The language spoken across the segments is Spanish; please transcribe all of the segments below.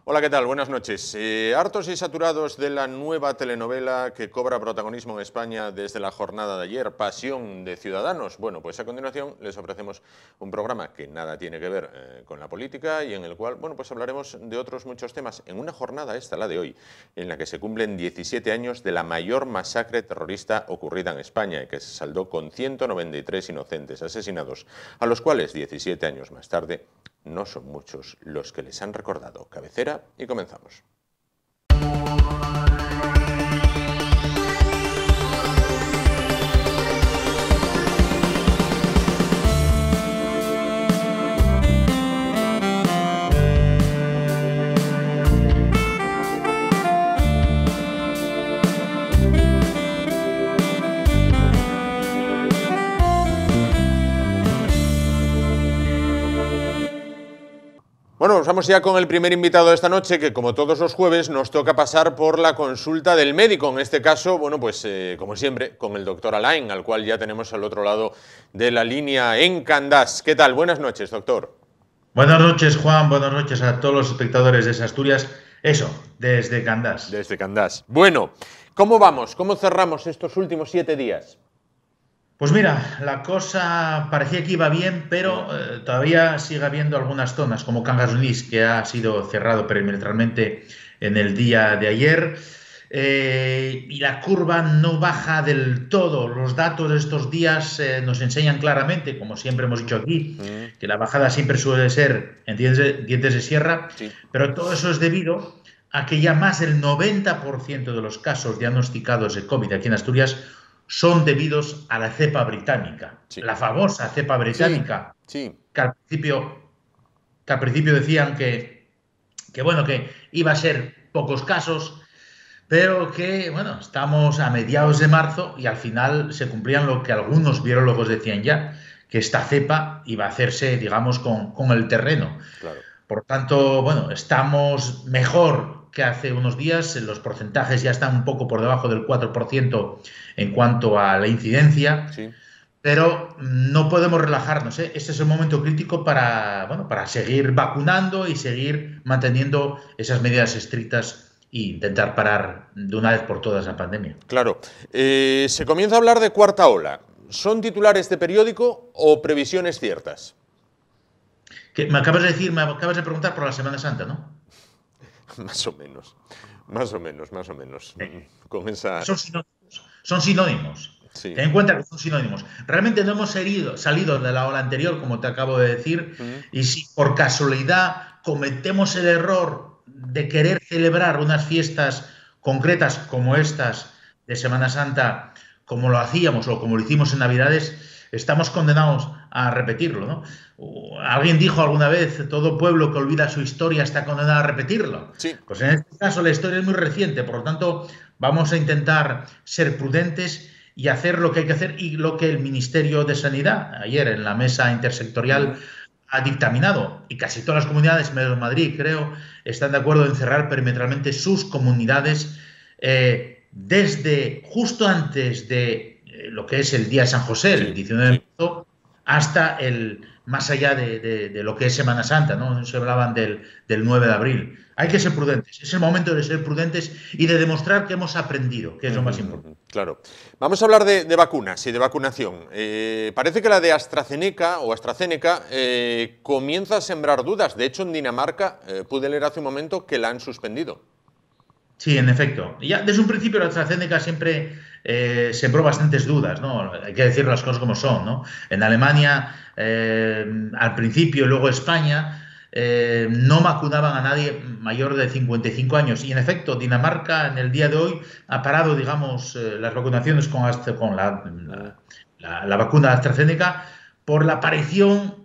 Hola, ¿qué tal? Buenas noches. Hartos y saturados de la nueva telenovela que cobra protagonismo en España desde la jornada de ayer, Pasión de Ciudadanos. Bueno, pues a continuación les ofrecemos un programa que nada tiene que ver con la política y en el cual, bueno, pues hablaremos de otros muchos temas en una jornada esta, la de hoy, en la que se cumplen 17 años de la mayor masacre terrorista ocurrida en España y que se saldó con 193 inocentes asesinados, a los cuales 17 años más tarde no son muchos los que les han recordado. Cabecera y comenzamos. Bueno, pues vamos ya con el primer invitado de esta noche, que como todos los jueves nos toca pasar por la consulta del médico. En este caso, bueno, pues como siempre, con el doctor Alain, al cual ya tenemos al otro lado de la línea en Candás. ¿Qué tal? Buenas noches, doctor. Buenas noches, Juan. Buenas noches a todos los espectadores de Asturias. Eso, desde Candás. Desde Candás. Bueno, ¿cómo vamos? ¿Cómo cerramos estos últimos 7 días? Pues mira, la cosa parecía que iba bien, pero todavía sigue habiendo algunas zonas, como Cangas Onís, que ha sido cerrado perimetralmente en el día de ayer, y la curva no baja del todo. Los datos de estos días nos enseñan claramente, como siempre hemos dicho aquí, que la bajada siempre suele ser en dientes de sierra, sí, pero todo eso es debido a que ya más del 90% de los casos diagnosticados de COVID aquí en Asturias son debidos a la cepa británica, sí, la famosa cepa británica, sí, sí, que al principio decían que iba a ser pocos casos, pero que, bueno, estamos a mediados de marzo y al final se cumplían lo que algunos virólogos decían ya, que esta cepa iba a hacerse, digamos, con el terreno. Claro. Por tanto, bueno, estamos mejor que hace unos días, los porcentajes ya están un poco por debajo del 4% en cuanto a la incidencia, sí, pero no podemos relajarnos, ¿eh? Este es el momento crítico para seguir vacunando y seguir manteniendo esas medidas estrictas e intentar parar de una vez por todas la pandemia. Claro. Se comienza a hablar de cuarta ola. ¿Son titulares de periódico o previsiones ciertas? Me acabas de preguntar por la Semana Santa, ¿no? Más o menos. Con esa... Son sinónimos. Sí. Ten en cuenta que son sinónimos. Realmente no hemos salido de la ola anterior, como te acabo de decir, y si por casualidad cometemos el error de querer celebrar unas fiestas concretas como estas de Semana Santa, como lo hacíamos o como lo hicimos en Navidades, estamos condenados a repetirlo, ¿no? Alguien dijo alguna vez, todo pueblo que olvida su historia está condenado a repetirlo. Sí. Pues en este caso la historia es muy reciente, por lo tanto vamos a intentar ser prudentes y hacer lo que hay que hacer y lo que el Ministerio de Sanidad ayer en la mesa intersectorial ha dictaminado, y casi todas las comunidades, menos Madrid creo, están de acuerdo en cerrar perimetralmente sus comunidades desde justo antes de lo que es el día de San José, el 19 de marzo, hasta más allá de lo que es Semana Santa, ¿no? Se hablaban del 9 de abril. Hay que ser prudentes, es el momento de ser prudentes y de demostrar que hemos aprendido, que es lo más importante. Claro. Vamos a hablar de vacunas y de vacunación. Parece que la de AstraZeneca comienza a sembrar dudas. De hecho, en Dinamarca pude leer hace un momento que la han suspendido. Sí, en efecto. Ya desde un principio la AstraZeneca siempre sembró bastantes dudas, ¿no? Hay que decir las cosas como son, ¿no? En Alemania, al principio, luego España, no vacunaban a nadie mayor de 55 años. Y en efecto, Dinamarca en el día de hoy ha parado, digamos, las vacunaciones con la vacuna de AstraZeneca por la aparición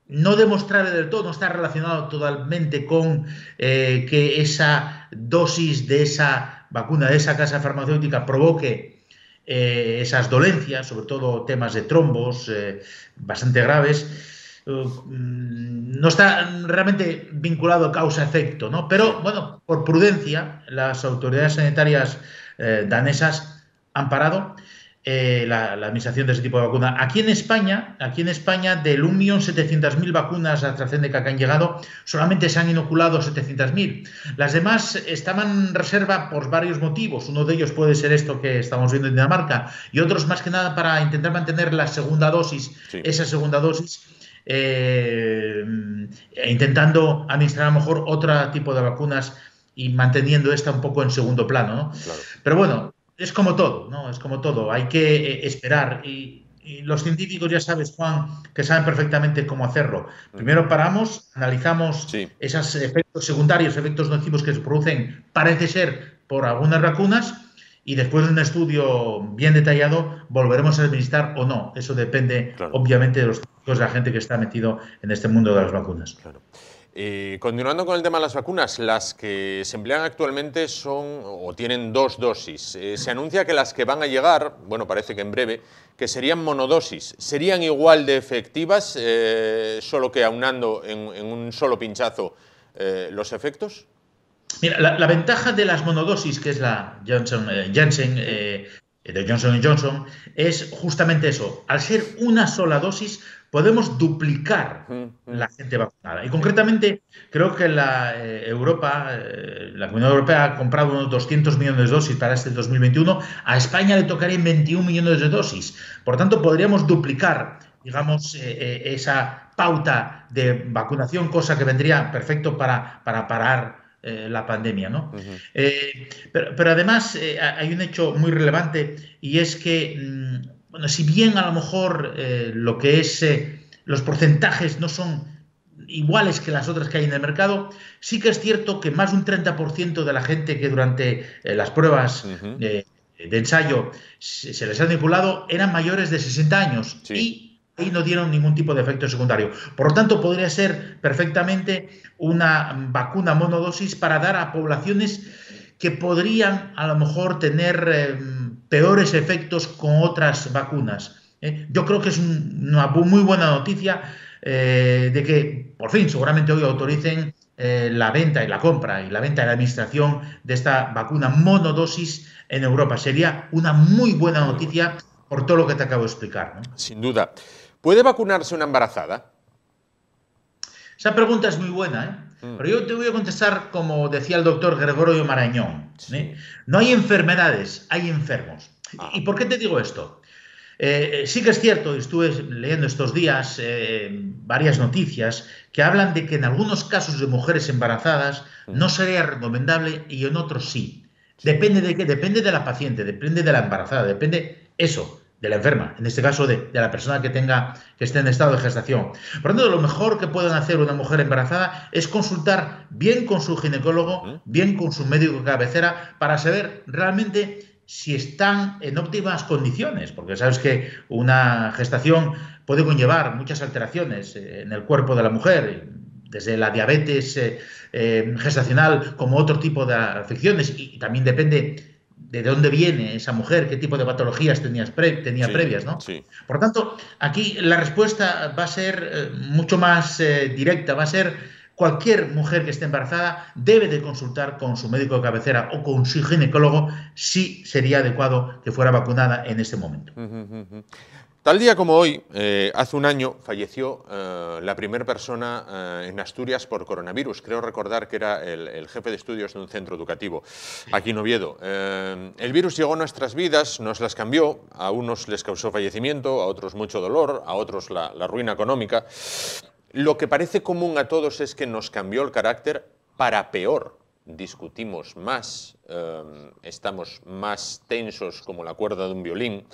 no demostrable del todo, no está relacionado totalmente con que esa dosis de esa vacuna, de esa casa farmacéutica provoque esas dolencias, sobre todo temas de trombos bastante graves. No está realmente vinculado causa-efecto, ¿no? Pero, bueno, por prudencia, las autoridades sanitarias danesas han parado. la administración de ese tipo de vacuna. Aquí en España, del 1.700.000 vacunas AstraZeneca que han llegado, solamente se han inoculado 700.000. Las demás estaban en reserva por varios motivos. Uno de ellos puede ser esto que estamos viendo en Dinamarca, y otros más que nada para intentar mantener la segunda dosis, esa segunda dosis, intentando administrar a lo mejor otro tipo de vacunas y manteniendo esta un poco en segundo plano, ¿no? Claro. Pero bueno, es como todo, ¿no? Es como todo. Hay que esperar. Y los científicos, ya sabes, Juan, que saben perfectamente cómo hacerlo. Primero paramos, analizamos esos efectos secundarios, efectos nocivos que se producen, parece ser, por algunas vacunas, y después de un estudio bien detallado volveremos a administrar o no. Eso depende, obviamente, de los científicos, de la gente que está metido en este mundo de las vacunas. Claro. Continuando con el tema de las vacunas, las que se emplean actualmente son o tienen 2 dosis. Se anuncia que las que van a llegar, bueno, parece que en breve, que serían monodosis. ¿Serían igual de efectivas, solo que aunando en un solo pinchazo los efectos? Mira, la ventaja de las monodosis, que es la Janssen de Johnson & Johnson, es justamente eso. Al ser una sola dosis, podemos duplicar la gente vacunada. Y concretamente, creo que la Comunidad Europea ha comprado unos 200 millones de dosis para este 2021. A España le tocarían 21 millones de dosis. Por tanto, podríamos duplicar, digamos, esa pauta de vacunación, cosa que vendría perfecto para parar la pandemia, ¿no? Pero además hay un hecho muy relevante, y es que, bueno, si bien a lo mejor lo que es los porcentajes no son iguales que las otras que hay en el mercado, sí que es cierto que más de un 30% de la gente que durante las pruebas de ensayo se les ha inoculado eran mayores de 60 años y ahí no dieron ningún tipo de efecto secundario. Por lo tanto, podría ser perfectamente una vacuna monodosis para dar a poblaciones que podrían a lo mejor tener peores efectos con otras vacunas. Yo creo que es una muy buena noticia de que por fin seguramente hoy autoricen la venta y la compra y la venta y la administración de esta vacuna monodosis en Europa. Sería una muy buena noticia por todo lo que te acabo de explicar, ¿no? Sin duda. ¿Puede vacunarse una embarazada? Esa pregunta es muy buena, pero yo te voy a contestar como decía el doctor Gregorio Marañón. No hay enfermedades, hay enfermos. ¿Y por qué te digo esto? Sí que es cierto, estuve leyendo estos días varias noticias que hablan de que en algunos casos de mujeres embarazadas no sería recomendable y en otros sí. ¿Depende de qué? Depende de la paciente, depende de la embarazada, depende eso, de la enferma, en este caso de la persona que esté en estado de gestación. Por lo tanto, lo mejor que pueden hacer una mujer embarazada es consultar bien con su ginecólogo, bien con su médico de cabecera, para saber realmente si están en óptimas condiciones, porque sabes que una gestación puede conllevar muchas alteraciones en el cuerpo de la mujer, desde la diabetes gestacional como otro tipo de afecciones, y también depende de dónde viene esa mujer, qué tipo de patologías tenía previas, ¿no? Por tanto, aquí la respuesta va a ser mucho más directa, va a ser: cualquier mujer que esté embarazada debe de consultar con su médico de cabecera o con su ginecólogo si sería adecuado que fuera vacunada en este momento. Tal día como hoy, hace un año, falleció la primera persona en Asturias por coronavirus. Creo recordar que era el jefe de estudios de un centro educativo aquí en Oviedo. El virus llegó a nuestras vidas, nos las cambió, a unos les causó fallecimiento, a otros mucho dolor, a otros la ruina económica. Lo que parece común a todos es que nos cambió el carácter para peor. Discutimos más, estamos más tensos como la cuerda de un violín.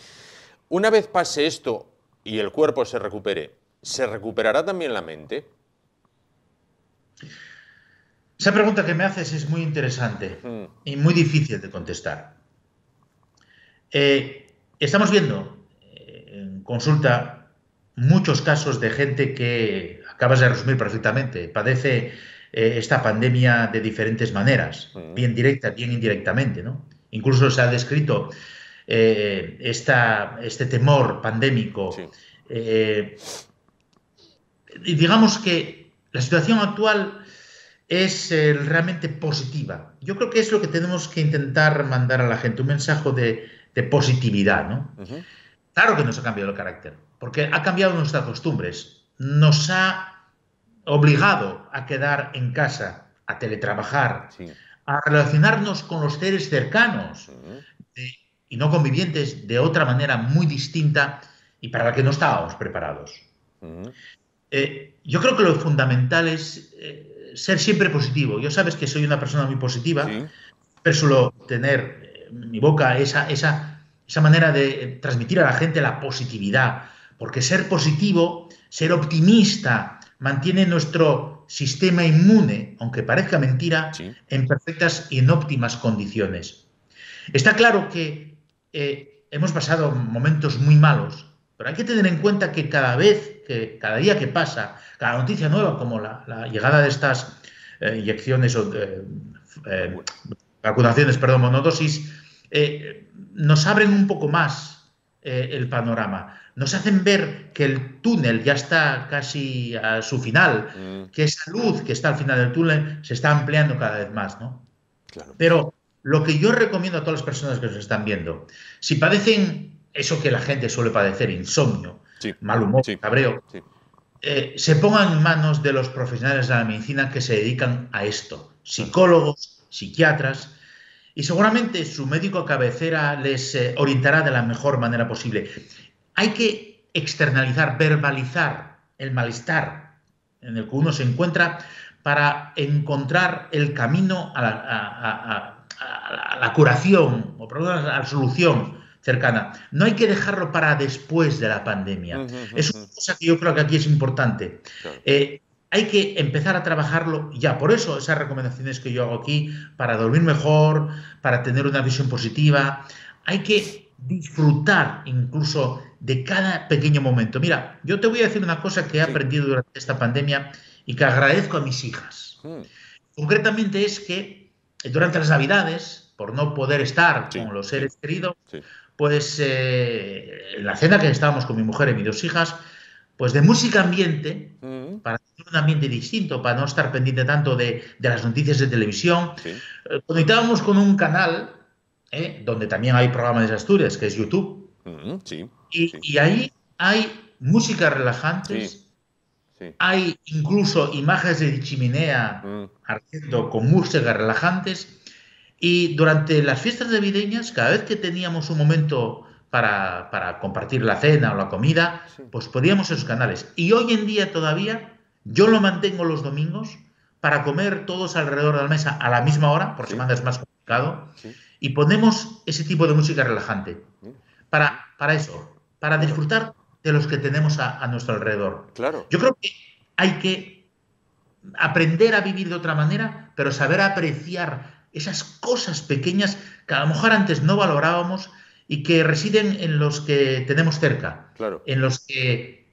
Una vez pase esto y el cuerpo se recupere, ¿se recuperará también la mente? Esa pregunta que me haces es muy interesante y muy difícil de contestar. Estamos viendo en consulta muchos casos de gente que, acabas de resumir perfectamente, padece esta pandemia de diferentes maneras, bien directa, bien indirectamente, ¿no? Incluso se ha descrito este temor pandémico. Y digamos que la situación actual es realmente positiva. Yo creo que es lo que tenemos que intentar mandar a la gente, un mensaje de positividad, ¿no? Ujú. Claro que nos ha cambiado el carácter, porque ha cambiado nuestras costumbres, nos ha obligado a quedar en casa, a teletrabajar, Sí. a relacionarnos con los seres cercanos Ujú. de- y no convivientes de otra manera muy distinta y para la que no estábamos preparados. Ujú. Yo creo que lo fundamental es ser siempre positivo. Yo sabes que soy una persona muy positiva, Sí. pero suelo tener en mi boca esa manera de transmitir a la gente la positividad, porque ser positivo, ser optimista, mantiene nuestro sistema inmune, aunque parezca mentira, Sí. en perfectas y en óptimas condiciones. Está claro que hemos pasado momentos muy malos, pero hay que tener en cuenta que cada día que pasa, cada noticia nueva, como la llegada de estas inyecciones o eh, vacunaciones, perdón, monodosis, nos abren un poco más el panorama. Nos hacen ver que el túnel ya está casi a su final, Mm, que esa luz que está al final del túnel se está ampliando cada vez más, ¿no? claro. Pero lo que yo recomiendo a todas las personas que nos están viendo, si padecen eso que la gente suele padecer, insomnio, Sí. mal humor, Sí. cabreo, Sí. se pongan en manos de los profesionales de la medicina que se dedican a esto, Claro. psicólogos, psiquiatras, y seguramente su médico cabecera les orientará de la mejor manera posible. Hay que externalizar, verbalizar el malestar en el que uno se encuentra para encontrar el camino a la curación o por lo menos a la solución cercana. No hay que dejarlo para después de la pandemia. Ujú, Es ujú. una cosa que yo creo que aquí es importante. Claro. Hay que empezar a trabajarlo ya. Por eso esas recomendaciones que yo hago aquí, para dormir mejor, para tener una visión positiva, hay que disfrutar incluso de cada pequeño momento. Mira, yo te voy a decir una cosa que he Sí. aprendido durante esta pandemia y que agradezco a mis hijas. Mm, Concretamente es que durante las Navidades, por no poder estar sí. con los Sí. seres queridos, Sí. pues en la cena que estábamos con mi mujer y mis dos hijas, pues de música ambiente, Mm, para tener un ambiente distinto, para no estar pendiente tanto de las noticias de televisión, sí. conectábamos con un canal donde también hay programas de Asturias, que es YouTube, Mm, sí. Sí. y ahí hay músicas Sí. relajantes, Sí. hay incluso imágenes de chimenea Mm, ardiendo con músicas relajantes. Y durante las fiestas navideñas, cada vez que teníamos un momento para compartir la cena o la comida, sí. pues podíamos esos canales. Y hoy en día todavía yo lo mantengo los domingos para comer todos alrededor de la mesa a la misma hora, por Sí. semana es más complicado, Sí. y ponemos ese tipo de música relajante Mm, para eso, para claro. disfrutar de los que tenemos a nuestro alrededor. Claro. Yo creo que hay que aprender a vivir de otra manera, pero saber apreciar esas cosas pequeñas que a lo mejor antes no valorábamos y que residen en los que tenemos cerca, Claro. en los que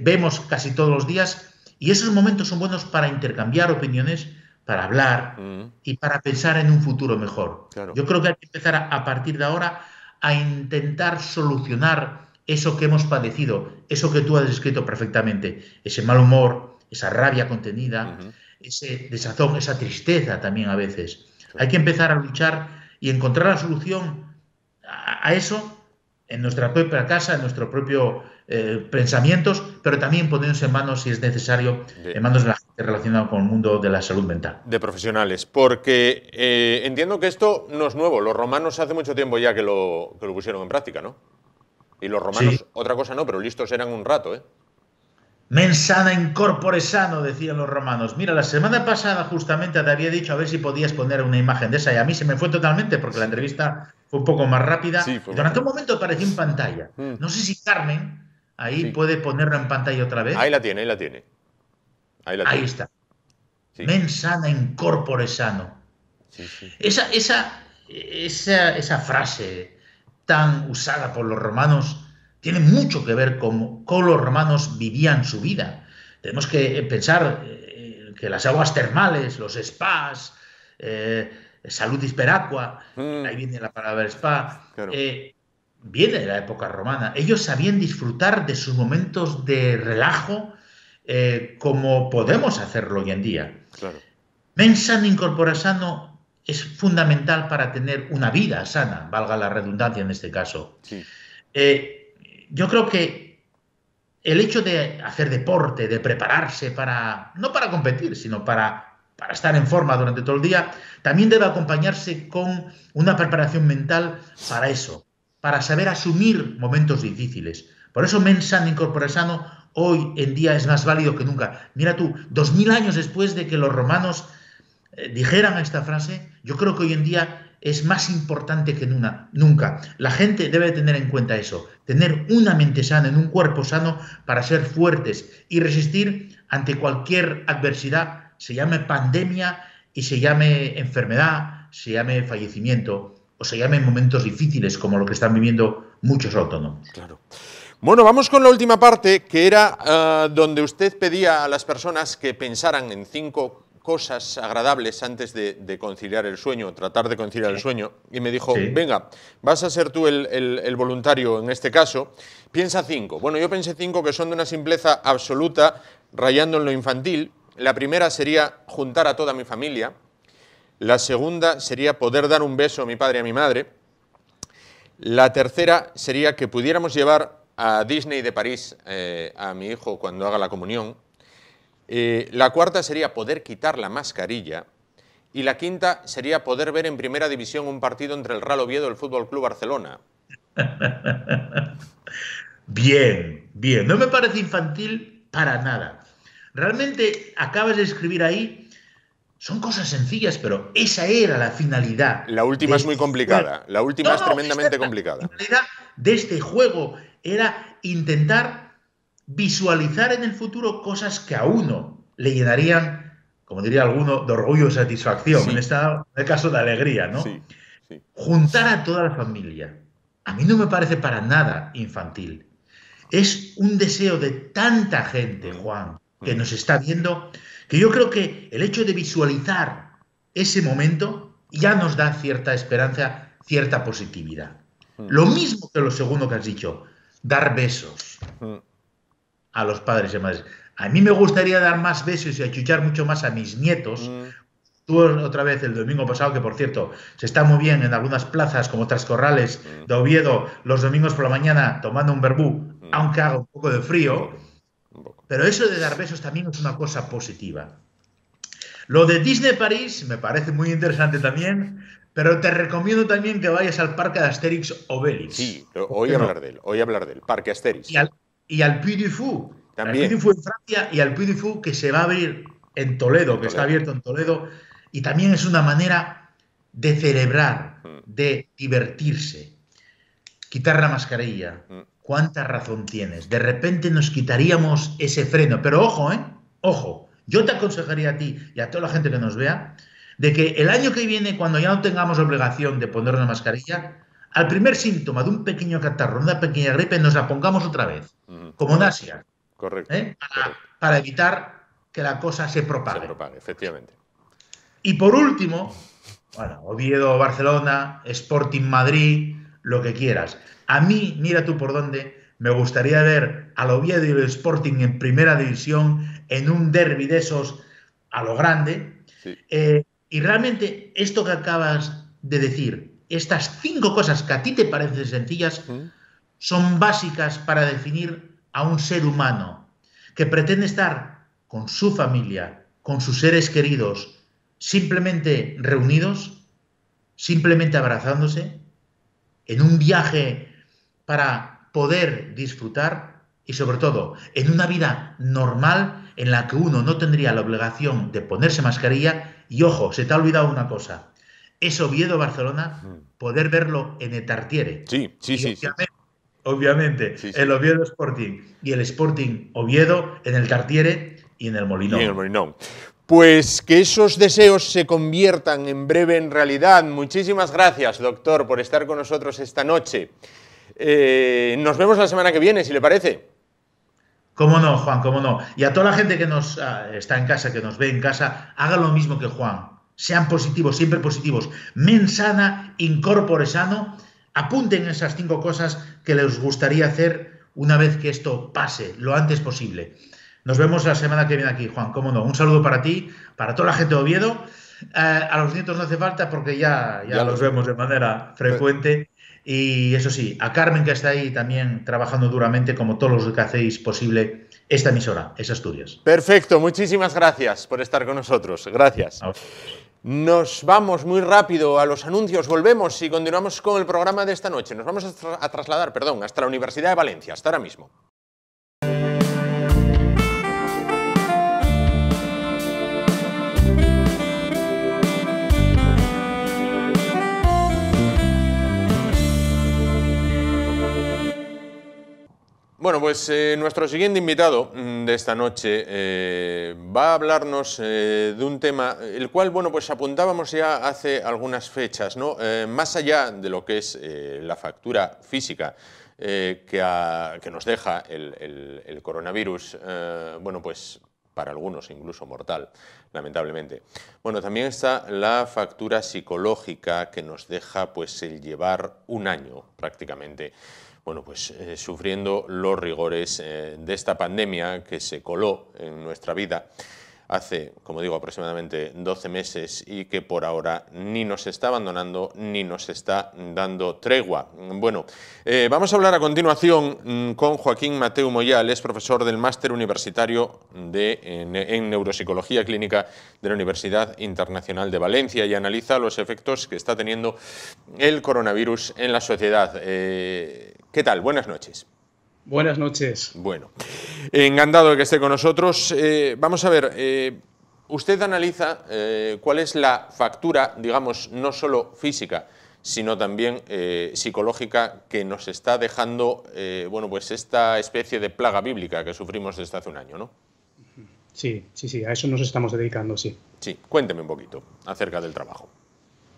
vemos casi todos los días. Y esos momentos son buenos para intercambiar opiniones, para hablar Mm, y para pensar en un futuro mejor. claro. Yo creo que hay que empezar a partir de ahora a intentar solucionar eso que hemos padecido, eso que tú has descrito perfectamente, ese mal humor, esa rabia contenida, Ujú, ese desazón, esa tristeza también a veces. Hay claro. que empezar a luchar y encontrar la solución a eso en nuestra propia casa, en nuestros propios pensamientos, pero también ponernos en manos, si es necesario, en manos de la gente relacionada con el mundo de la salud mental. De profesionales, porque entiendo que esto no es nuevo. Los romanos hace mucho tiempo ya que lo pusieron en práctica, ¿no? Y los romanos, Sí. otra cosa no, pero listos eran un rato, ¿eh? Mens sana in corpore sano, decían los romanos. Mira, la semana pasada justamente te había dicho a ver si podías poner una imagen de esa y a mí se me fue totalmente porque la entrevista fue un poco más rápida Sí, fue y más durante un rápido. momento apareció en pantalla. Mm, No sé si Carmen ahí sí. puede ponerla en pantalla otra Ahí vez. la tiene, ahí la tiene. Ahí la Ahí tiene. está. Sí, Mens sana in corpore sano. sí, sí. Esa frase tan usada por los romanos tiene mucho que ver con cómo los romanos vivían su vida. Tenemos que pensar que las aguas termales, los spas, salud hiperaqua, ahí viene la palabra spa, Claro. viene de la época romana. Ellos sabían disfrutar de sus momentos de relajo como podemos hacerlo hoy en día. Claro. Mens sana in corpore sano es fundamental para tener una vida sana, valga la redundancia en este caso. Sí. Yo creo que el hecho de hacer deporte, de prepararse para, no para competir, sino para estar en forma durante todo el día, también debe acompañarse con una preparación mental para eso, para saber asumir momentos difíciles. Por eso mens sana in corpore sano hoy en día es más válido que nunca. Mira tú, 2000 años después de que los romanos dijeran esta frase, yo creo que hoy en día es más importante que nunca. La gente debe tener en cuenta eso, tener una mente sana, en un cuerpo sano, para ser fuertes y resistir ante cualquier adversidad, se llame pandemia y se llame enfermedad, se llame fallecimiento o se llame momentos difíciles como lo que están viviendo muchos autónomos. Claro. Bueno, vamos con la última parte, que era donde usted pedía a las personas que pensaran en 5 cosas agradables antes de conciliar el sueño, tratar de conciliar el sueño, y me dijo, venga, vas a ser tú el voluntario en este caso, piensa 5. Bueno, yo pensé 5 que son de una simpleza absoluta, rayando en lo infantil. La primera sería juntar a toda mi familia, la segunda sería poder dar un beso a mi padre y a mi madre, la tercera sería que pudiéramos llevar a Disney de París a mi hijo cuando haga la comunión. La cuarta sería poder quitar la mascarilla y la quinta sería poder ver en primera división un partido entre el Real Oviedo y el Fútbol Club Barcelona. Bien, bien. No me parece infantil para nada. Realmente acabas de escribir ahí, son cosas sencillas, pero esa era la finalidad. La última es muy complicada. La última es tremendamente complicada. La finalidad de este juego era intentar visualizar en el futuro cosas que a uno le llenarían, como diría alguno, de orgullo y satisfacción, en este caso de alegría, ¿no? Sí, sí. Juntar a toda la familia. A mí no me parece para nada infantil. Es un deseo de tanta gente, Juan, que nos está viendo, que yo creo que el hecho de visualizar ese momento ya nos da cierta esperanza, cierta positividad. Lo mismo que lo segundo que has dicho, dar besos a los padres y madres. A mí me gustaría dar más besos y achuchar mucho más a mis nietos. Tú otra vez el domingo pasado, que por cierto se está muy bien en algunas plazas como Trascorrales de Oviedo, los domingos por la mañana tomando un verbú, aunque haga un poco de frío, pero eso de dar besos también es una cosa positiva. Lo de Disney París me parece muy interesante también, pero te recomiendo también que vayas al parque de Asterix Obelix. Sí, hoy hablar de él, Parque Asterix. Y al Puy du Fou. También. Al Puy du Fou en Francia y al Puy du Fou que se va a abrir en Toledo, que está abierto en Toledo. Y también es una manera de celebrar, de divertirse. Quitar la mascarilla. ¿Cuánta razón tienes? De repente nos quitaríamos ese freno. Pero ojo, ojo. Yo te aconsejaría a ti y a toda la gente que nos vea de que el año que viene, cuando ya no tengamos obligación de poner una mascarilla, al primer síntoma de un pequeño catarro, una pequeña gripe, nos la pongamos otra vez, como en Asia. Correcto. Para evitar que la cosa se propague. Se propague, efectivamente. Y por último, bueno, Oviedo, Barcelona, Sporting Madrid, lo que quieras. A mí, mira tú por dónde, me gustaría ver al Oviedo y el Sporting en primera división, en un derbi de esos a lo grande. Sí. Y realmente esto que acabas de decir, estas 5 cosas que a ti te parecen sencillas, son básicas para definir a un ser humano que pretende estar con su familia, con sus seres queridos, simplemente reunidos, simplemente abrazándose, en un viaje para poder disfrutar y sobre todo en una vida normal en la que uno no tendría la obligación de ponerse mascarilla. Y ojo, se te ha olvidado una cosa, es Oviedo-Barcelona, poder verlo en el Tartiere. Sí. Obviamente, sí. El Oviedo Sporting y el Sporting Oviedo en el Tartiere y en el Molinón. Pues que esos deseos se conviertan en breve en realidad. Muchísimas gracias, doctor, por estar con nosotros esta noche. Nos vemos la semana que viene, si le parece. Cómo no, Juan, cómo no. Y a toda la gente que nos está en casa, que nos ve en casa, hagan lo mismo que Juan. Sean positivos, siempre positivos. Mens sana in corpore sano. Apunten esas 5 cosas que les gustaría hacer una vez que esto pase, lo antes posible. Nos vemos la semana que viene aquí, Juan, cómo no. Un saludo para ti, para toda la gente de Oviedo A los nietos no hace falta porque ya Ya los los vemos veo. de manera Pe- frecuente. Y eso sí, a Carmen, que está ahí también trabajando duramente, como todos los que hacéis posible esta emisora, es Asturias. Perfecto, muchísimas gracias por estar con nosotros. Gracias. Nos vamos muy rápido a los anuncios, volvemos y continuamos con el programa de esta noche. Nos vamos a trasladar, hasta la Universidad de Valencia, hasta ahora mismo. Bueno, pues nuestro siguiente invitado de esta noche va a hablarnos de un tema, el cual, bueno, pues apuntábamos ya hace algunas fechas, ¿no? Más allá de lo que es la factura física que nos deja el coronavirus, bueno, pues para algunos incluso mortal, lamentablemente. Bueno, también está la factura psicológica que nos deja pues el llevar un año prácticamente, bueno, pues sufriendo los rigores de esta pandemia que se coló en nuestra vida hace, como digo, aproximadamente 12 meses y que por ahora ni nos está abandonando ni nos está dando tregua. Bueno, vamos a hablar a continuación con Joaquín Mateu Moyal, es profesor del Máster Universitario en Neuropsicología Clínica de la Universidad Internacional de Valencia y analiza los efectos que está teniendo el coronavirus en la sociedad. ¿Qué tal? Buenas noches. Buenas noches. Bueno, encantado de que esté con nosotros. Vamos a ver, usted analiza cuál es la factura, digamos, no solo física, sino también psicológica que nos está dejando, bueno, pues esta especie de plaga bíblica que sufrimos desde hace un año, ¿no? Sí, a eso nos estamos dedicando, sí. Sí, cuénteme un poquito acerca del trabajo.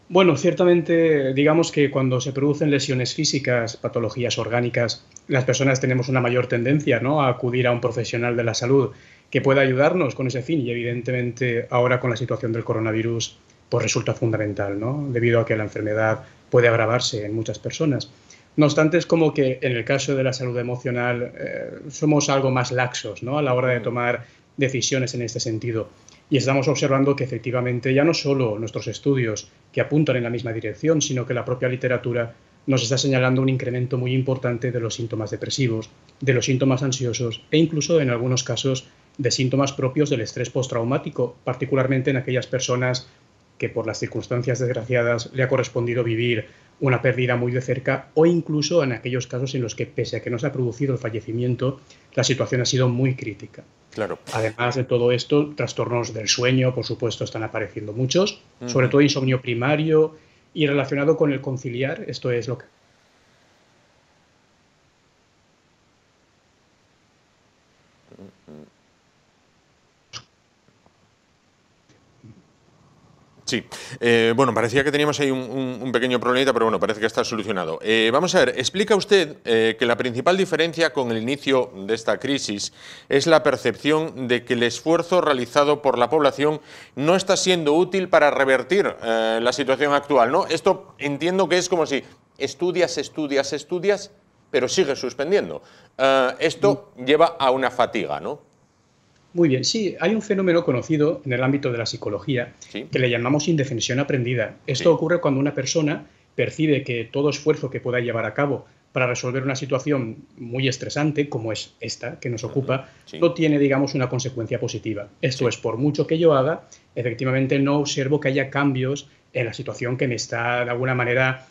Bueno, ciertamente, digamos que cuando se producen lesiones físicas, patologías orgánicas, las personas tenemos una mayor tendencia, ¿no?, a acudir a un profesional de la salud que pueda ayudarnos con ese fin y evidentemente ahora con la situación del coronavirus pues resulta fundamental, ¿no?, debido a que la enfermedad puede agravarse en muchas personas. No obstante, es como que en el caso de la salud emocional somos algo más laxos, ¿no?, a la hora de tomar decisiones en este sentido. Y estamos observando que efectivamente ya no solo nuestros estudios que apuntan en la misma dirección, sino que la propia literatura nos está señalando un incremento muy importante de los síntomas depresivos, de los síntomas ansiosos e incluso en algunos casos de síntomas propios del estrés postraumático, particularmente en aquellas personas que por las circunstancias desgraciadas le ha correspondido vivir una pérdida muy de cerca o incluso en aquellos casos en los que, pese a que no se ha producido el fallecimiento, la situación ha sido muy crítica. Claro. Además de todo esto, trastornos del sueño, por supuesto, están apareciendo muchos, sobre todo insomnio primario y relacionado con el conciliar, esto es lo que... Sí, bueno, parecía que teníamos ahí un pequeño problemita, pero bueno, parece que está solucionado. Vamos a ver, explica usted que la principal diferencia con el inicio de esta crisis es la percepción de que el esfuerzo realizado por la población no está siendo útil para revertir la situación actual, ¿no? Esto entiendo que es como si estudias, pero sigues suspendiendo. Esto lleva a una fatiga, ¿no? Muy bien, sí, hay un fenómeno conocido en el ámbito de la psicología que le llamamos indefensión aprendida. Esto ocurre cuando una persona percibe que todo esfuerzo que pueda llevar a cabo para resolver una situación muy estresante, como es esta que nos ocupa, no tiene, digamos, una consecuencia positiva. Esto es, por mucho que yo haga, efectivamente no observo que haya cambios en la situación que me está, de alguna manera,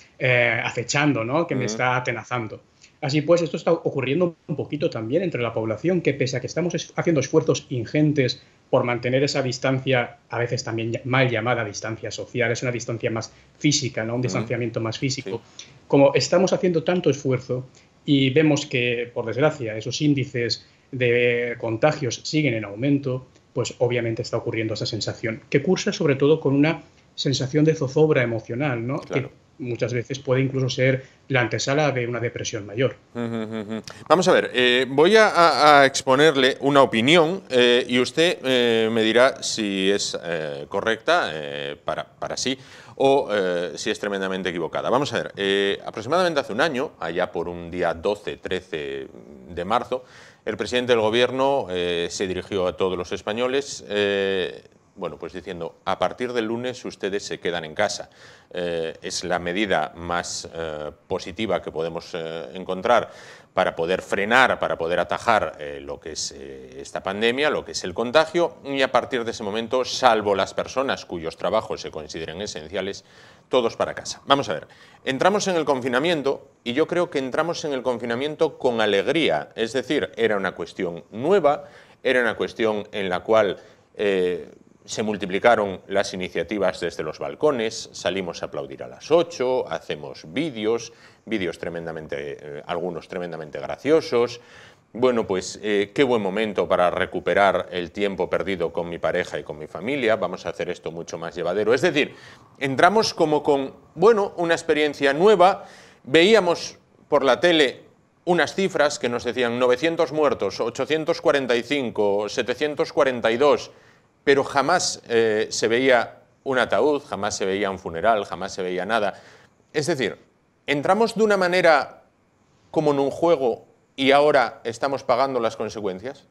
acechando, ¿no?, que me está atenazando. Así pues, esto está ocurriendo un poquito también entre la población, que pese a que estamos haciendo esfuerzos ingentes por mantener esa distancia, a veces también mal llamada distancia social, es una distancia más física, ¿no?, un distanciamiento más físico. Como estamos haciendo tanto esfuerzo y vemos que, por desgracia, esos índices de contagios siguen en aumento, pues obviamente está ocurriendo esa sensación, que cursa sobre todo con una sensación de zozobra emocional, ¿no?, que muchas veces puede incluso ser la antesala de una depresión mayor. Vamos a ver, voy a exponerle una opinión y usted me dirá si es correcta para sí o si es tremendamente equivocada. Vamos a ver, aproximadamente hace un año, allá por un día 12-13 de marzo, el presidente del Gobierno se dirigió a todos los españoles bueno, pues diciendo, a partir del lunes ustedes se quedan en casa. Es la medida más positiva que podemos encontrar para poder frenar, para poder atajar lo que es esta pandemia, lo que es el contagio, y a partir de ese momento, salvo las personas cuyos trabajos se consideren esenciales, todos para casa. Vamos a ver, entramos en el confinamiento y yo creo que entramos en el confinamiento con alegría, es decir, era una cuestión nueva, era una cuestión en la cual se multiplicaron las iniciativas desde los balcones, salimos a aplaudir a las 8, hacemos vídeos tremendamente, algunos tremendamente graciosos. Bueno, pues qué buen momento para recuperar el tiempo perdido con mi pareja y con mi familia, vamos a hacer esto mucho más llevadero. Es decir, entramos como con, bueno, una experiencia nueva, veíamos por la tele unas cifras que nos decían 900 muertos, 845, 742, pero jamás se veía un ataúd, jamás se veía un funeral, jamás se veía nada. Es decir, entramos de una manera como en un juego y ahora estamos pagando las consecuencias.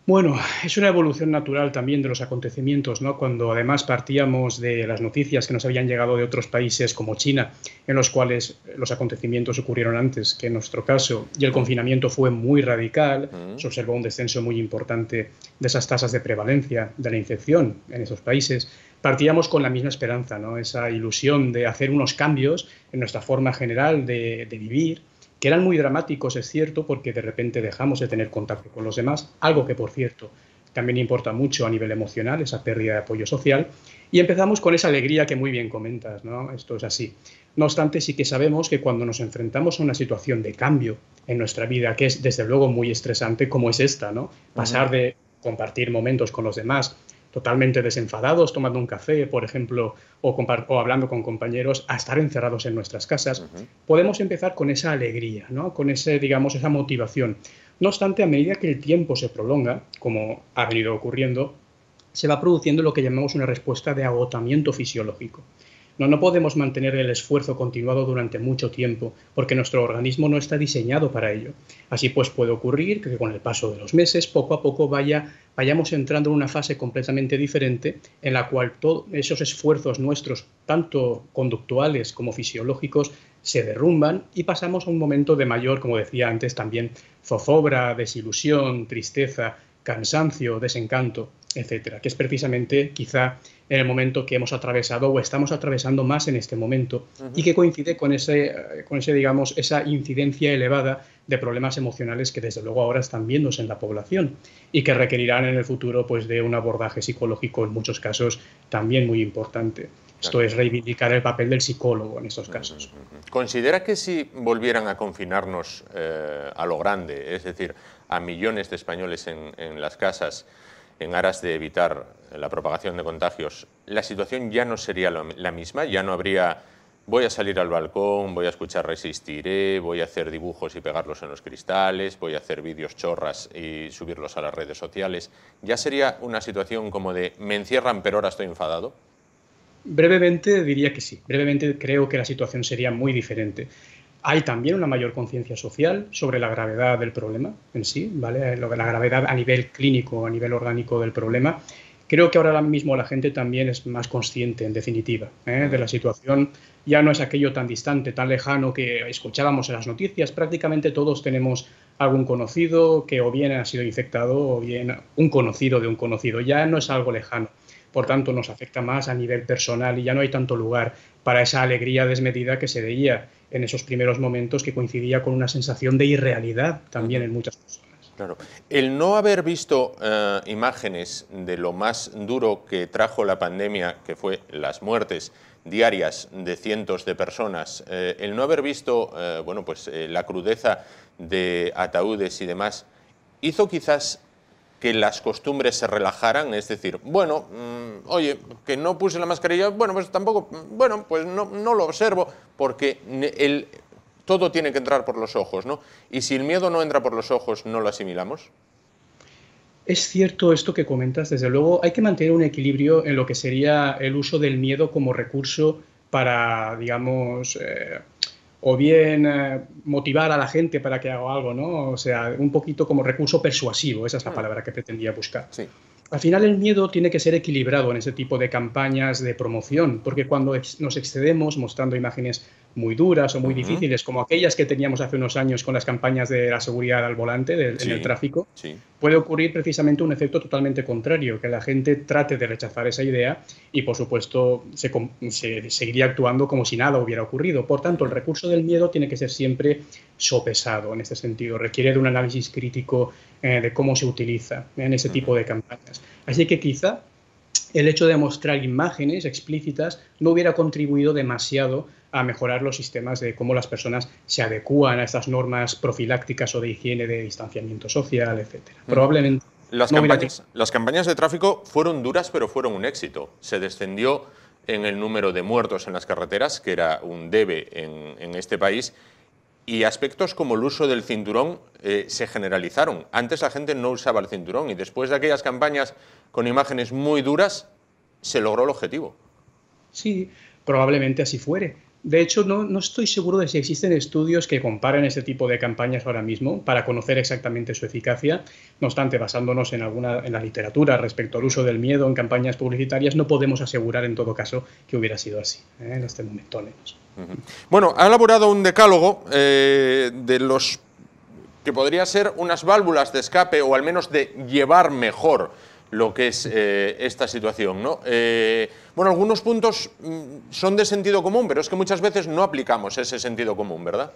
Bueno, es una evolución natural también de los acontecimientos, ¿no? Cuando además partíamos de las noticias que nos habían llegado de otros países como China, en los cuales los acontecimientos ocurrieron antes que en nuestro caso, y el confinamiento fue muy radical, se observó un descenso muy importante de esas tasas de prevalencia de la infección en esos países. Partíamos con la misma esperanza, ¿no? Esa ilusión de hacer unos cambios en nuestra forma general de vivir, que eran muy dramáticos, es cierto, porque de repente dejamos de tener contacto con los demás, algo que, por cierto, también importa mucho a nivel emocional, esa pérdida de apoyo social, y empezamos con esa alegría que muy bien comentas, ¿no? Esto es así. No obstante, sí que sabemos que cuando nos enfrentamos a una situación de cambio en nuestra vida, que es desde luego muy estresante, como es esta, ¿no? Pasar de compartir momentos con los demás totalmente desenfadados, tomando un café, por ejemplo, o hablando con compañeros, a estar encerrados en nuestras casas, podemos empezar con esa alegría, ¿no? Con ese, digamos, esa motivación. No obstante, a medida que el tiempo se prolonga, como ha venido ocurriendo, se va produciendo lo que llamamos una respuesta de agotamiento fisiológico. No podemos mantener el esfuerzo continuado durante mucho tiempo porque nuestro organismo no está diseñado para ello. Así pues puede ocurrir que con el paso de los meses, poco a poco vayamos entrando en una fase completamente diferente en la cual todos esos esfuerzos nuestros, tanto conductuales como fisiológicos, se derrumban y pasamos a un momento de mayor, como decía antes también, zozobra, desilusión, tristeza, cansancio, desencanto, etcétera, que es precisamente quizá en el momento que hemos atravesado o estamos atravesando más en este momento y que coincide con digamos, esa incidencia elevada de problemas emocionales que desde luego ahora están viéndose en la población y que requerirán en el futuro pues, de un abordaje psicológico en muchos casos también muy importante. Esto es reivindicar el papel del psicólogo en estos casos. ¿Considera que si volvieran a confinarnos a lo grande, es decir, a millones de españoles en las casas, en aras de evitar la propagación de contagios, la situación ya no sería la misma? Ya no habría, voy a salir al balcón, voy a escuchar Resistiré, voy a hacer dibujos y pegarlos en los cristales, voy a hacer vídeos chorras y subirlos a las redes sociales. ¿Ya sería una situación como de me encierran pero ahora estoy enfadado? Brevemente diría que sí. Brevemente creo que la situación sería muy diferente. Hay también una mayor conciencia social sobre la gravedad del problema en sí, ¿vale? La gravedad a nivel clínico, a nivel orgánico del problema. Creo que ahora mismo la gente también es más consciente, en definitiva, de la situación. Ya no es aquello tan distante, tan lejano que escuchábamos en las noticias. Prácticamente todos tenemos algún conocido que o bien ha sido infectado o bien un conocido de un conocido. Ya no es algo lejano. Por tanto, nos afecta más a nivel personal y ya no hay tanto lugar para esa alegría desmedida que se veía en esos primeros momentos, que coincidía con una sensación de irrealidad también en muchas personas. Claro. El no haber visto imágenes de lo más duro que trajo la pandemia, que fue las muertes diarias de cientos de personas, el no haber visto bueno, pues, la crudeza de ataúdes y demás, hizo quizás que las costumbres se relajaran, es decir, bueno, oye, que no puse la mascarilla, bueno, pues tampoco, bueno, pues no lo observo, porque todo tiene que entrar por los ojos, ¿no? Y si el miedo no entra por los ojos, ¿no lo asimilamos? Es cierto esto que comentas, desde luego hay que mantener un equilibrio en lo que sería el uso del miedo como recurso para, digamos, o bien motivar a la gente para que haga algo, ¿no? O sea, un poquito como recurso persuasivo, esa es la palabra que pretendía buscar. Sí. Al final el miedo tiene que ser equilibrado en ese tipo de campañas de promoción, porque cuando nos excedemos mostrando imágenes muy duras o muy difíciles, como aquellas que teníamos hace unos años con las campañas de la seguridad al volante en el tráfico, puede ocurrir precisamente un efecto totalmente contrario, que la gente trate de rechazar esa idea y, por supuesto, se seguiría actuando como si nada hubiera ocurrido. Por tanto, el recurso del miedo tiene que ser siempre sopesado en este sentido, requiere de un análisis crítico de cómo se utiliza en ese tipo de campañas. Así que quizá el hecho de mostrar imágenes explícitas no hubiera contribuido demasiado a mejorar los sistemas de cómo las personas se adecúan a estas normas profilácticas o de higiene, de distanciamiento social, etc. Probablemente las campañas de tráfico fueron duras, pero fueron un éxito. Se descendió en el número de muertos en las carreteras, que era un debe en este país, y aspectos como el uso del cinturón se generalizaron. Antes la gente no usaba el cinturón y después de aquellas campañas con imágenes muy duras se logró el objetivo. Sí, probablemente así fuere. De hecho, no estoy seguro de si existen estudios que comparen este tipo de campañas ahora mismo para conocer exactamente su eficacia. No obstante, basándonos en la literatura respecto al uso del miedo en campañas publicitarias, no podemos asegurar en todo caso que hubiera sido así, en este momento al menos. Bueno, ha elaborado un decálogo de los que podría ser unas válvulas de escape o al menos de llevar mejor lo que es esta situación, ¿no? Bueno, algunos puntos son de sentido común, pero es que muchas veces no aplicamos ese sentido común, ¿verdad?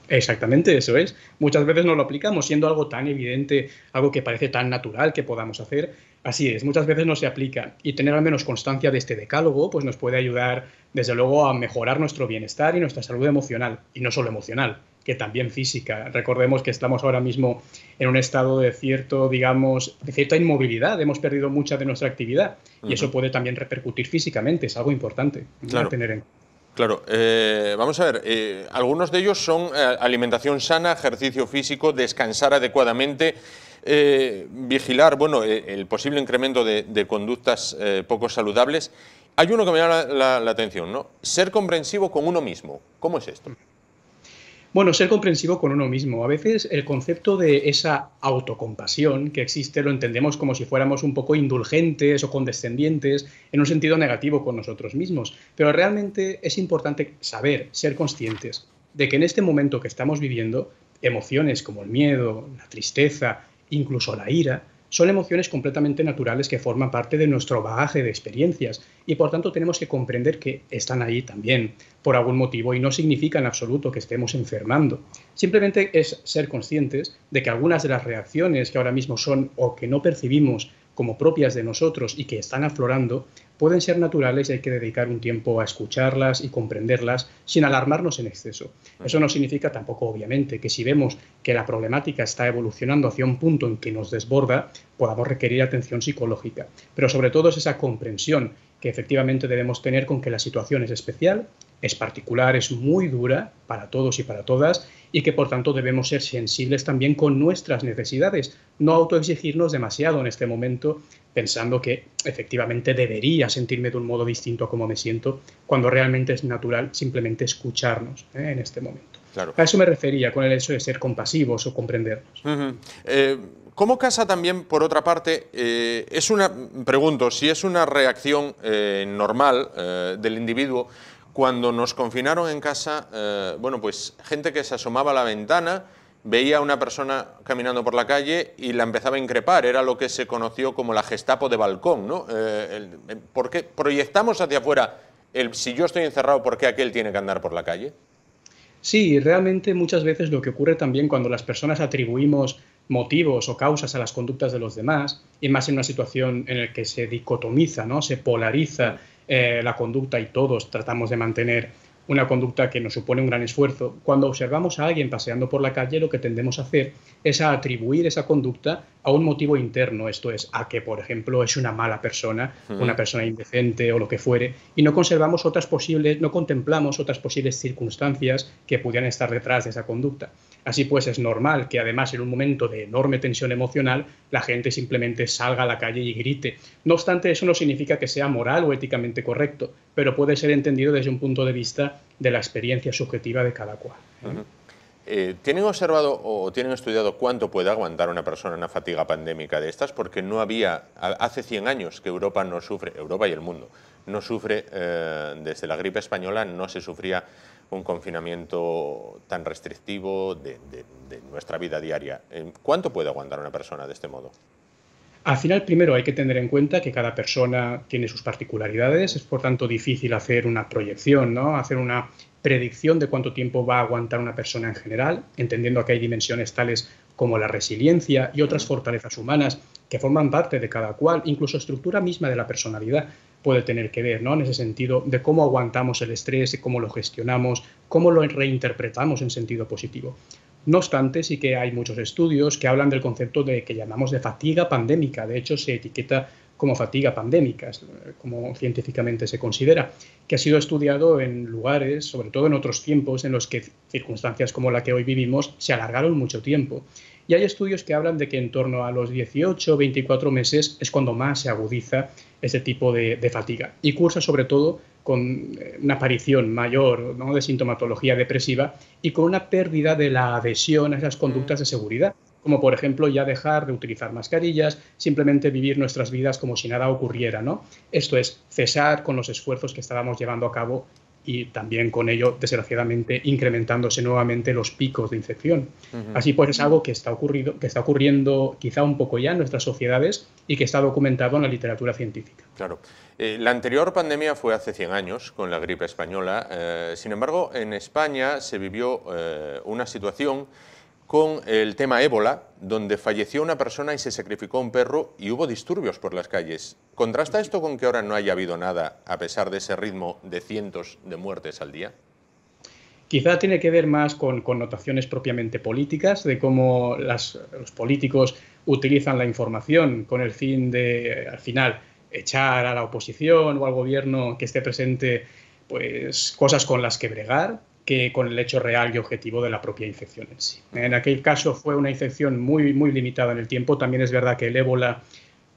Exactamente, eso es. Muchas veces no lo aplicamos, siendo algo tan evidente, algo que parece tan natural que podamos hacer. Así es, muchas veces no se aplica. Y tener al menos constancia de este decálogo pues nos puede ayudar, desde luego, a mejorar nuestro bienestar y nuestra salud emocional. Y no solo emocional, que también física. Recordemos que estamos ahora mismo en un estado de cierta inmovilidad. Hemos perdido mucha de nuestra actividad. Y eso puede también repercutir físicamente. Es algo importante a tener en cuenta. Claro, vamos a ver, algunos de ellos son alimentación sana, ejercicio físico, descansar adecuadamente, vigilar, bueno, el posible incremento de conductas poco saludables. Hay uno que me llama la atención, ¿no? Ser comprensivo con uno mismo. ¿Cómo es esto? Bueno, ser comprensivo con uno mismo. A veces el concepto de esa autocompasión que existe lo entendemos como si fuéramos un poco indulgentes o condescendientes en un sentido negativo con nosotros mismos. Pero realmente es importante saber, ser conscientes de que en este momento que estamos viviendo, emociones como el miedo, la tristeza, incluso la ira, son emociones completamente naturales que forman parte de nuestro bagaje de experiencias y por tanto tenemos que comprender que están ahí también por algún motivo y no significa en absoluto que estemos enfermando. Simplemente es ser conscientes de que algunas de las reacciones que ahora mismo son o que no percibimos como propias de nosotros y que están aflorando pueden ser naturales y hay que dedicar un tiempo a escucharlas y comprenderlas sin alarmarnos en exceso. Eso no significa tampoco, obviamente, que si vemos que la problemática está evolucionando hacia un punto en que nos desborda, podamos requerir atención psicológica. Pero sobre todo es esa comprensión que efectivamente debemos tener con que la situación es especial, es particular, es muy dura para todos y para todas y que por tanto debemos ser sensibles también con nuestras necesidades, no autoexigirnos demasiado en este momento pensando que efectivamente debería sentirme de un modo distinto a como me siento, cuando realmente es natural simplemente escucharnos en este momento. Claro. A eso me refería con el hecho de ser compasivos o comprendernos. ¿Cómo casa también, por otra parte, pregunto, si es una reacción normal del individuo cuando nos confinaron en casa, bueno, pues gente que se asomaba a la ventana, veía a una persona caminando por la calle y la empezaba a increpar, era lo que se conoció como la Gestapo de balcón, ¿no? ¿Por qué proyectamos hacia afuera si yo estoy encerrado, por qué aquel tiene que andar por la calle? Sí, realmente muchas veces lo que ocurre también cuando las personas atribuimos motivos o causas a las conductas de los demás, y más en una situación en la que se dicotomiza, ¿no? Se polariza la conducta y todos tratamos de mantener una conducta que nos supone un gran esfuerzo. Cuando observamos a alguien paseando por la calle, lo que tendemos a hacer es a atribuir esa conducta a un motivo interno, esto es, a que, por ejemplo, es una mala persona, una persona indecente o lo que fuere, y no contemplamos otras posibles circunstancias que pudieran estar detrás de esa conducta. Así pues, es normal que además en un momento de enorme tensión emocional la gente simplemente salga a la calle y grite. No obstante, eso no significa que sea moral o éticamente correcto, pero puede ser entendido desde un punto de vista de la experiencia subjetiva de cada cual. ¿Tienen observado o tienen estudiado cuánto puede aguantar una persona una fatiga pandémica de estas? Porque no había, hace 100 años que Europa no sufre, Europa y el mundo, no sufre, desde la gripe española no se sufría un confinamiento tan restrictivo de nuestra vida diaria. ¿Cuánto puede aguantar una persona de este modo? Al final, primero hay que tener en cuenta que cada persona tiene sus particularidades, es por tanto difícil hacer una proyección, ¿no? Hacer una predicción de cuánto tiempo va a aguantar una persona en general, entendiendo que hay dimensiones tales como la resiliencia y otras fortalezas humanas que forman parte de cada cual, incluso estructura misma de la personalidad puede tener que ver, ¿no? En ese sentido de cómo aguantamos el estrés, cómo lo gestionamos, cómo lo reinterpretamos en sentido positivo. No obstante, sí que hay muchos estudios que hablan del concepto de que llamamos de fatiga pandémica. De hecho, se etiqueta como fatiga pandémica, como científicamente se considera, que ha sido estudiado en lugares, sobre todo en otros tiempos, en los que circunstancias como la que hoy vivimos se alargaron mucho tiempo. Y hay estudios que hablan de que en torno a los 18 o 24 meses es cuando más se agudiza ese tipo de fatiga y cursa sobre todo con una aparición mayor, ¿no?, de sintomatología depresiva y con una pérdida de la adhesión a esas conductas de seguridad, como por ejemplo ya dejar de utilizar mascarillas, simplemente vivir nuestras vidas como si nada ocurriera, ¿no? Esto es, cesar con los esfuerzos que estábamos llevando a cabo y también con ello, desgraciadamente, incrementándose nuevamente los picos de infección. Así pues, es algo que está ocurriendo quizá un poco ya en nuestras sociedades y que está documentado en la literatura científica. Claro. La anterior pandemia fue hace 100 años, con la gripe española. Sin embargo, en España se vivió una situación con el tema ébola, donde falleció una persona y se sacrificó un perro y hubo disturbios por las calles. ¿Contrasta esto con que ahora no haya habido nada, a pesar de ese ritmo de cientos de muertes al día? Quizá tiene que ver más con connotaciones propiamente políticas, de cómo los políticos utilizan la información con el fin de, al final, echar a la oposición o al gobierno que esté presente pues, cosas con las que bregar, que con el hecho real y objetivo de la propia infección en sí. En aquel caso fue una infección muy limitada en el tiempo. También es verdad que el ébola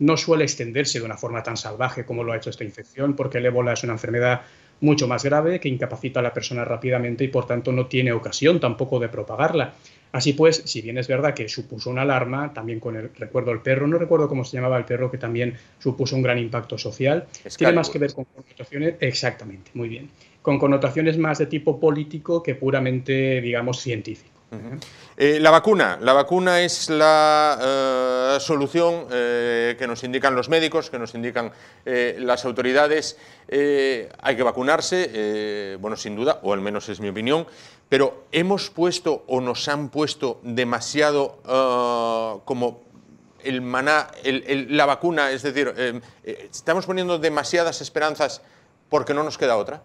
no suele extenderse de una forma tan salvaje como lo ha hecho esta infección, porque el ébola es una enfermedad mucho más grave que incapacita a la persona rápidamente y por tanto no tiene ocasión tampoco de propagarla. Así pues, si bien es verdad que supuso una alarma, también con el recuerdo del perro, no recuerdo cómo se llamaba el perro, que también supuso un gran impacto social, tiene más que ver con connotaciones, exactamente, muy bien, con connotaciones más de tipo político que puramente, digamos, científico. La vacuna es la solución que nos indican los médicos, que nos indican las autoridades. Hay que vacunarse, bueno, sin duda, o al menos es mi opinión, pero hemos puesto o nos han puesto demasiado como el maná, la vacuna, es decir, estamos poniendo demasiadas esperanzas porque no nos queda otra.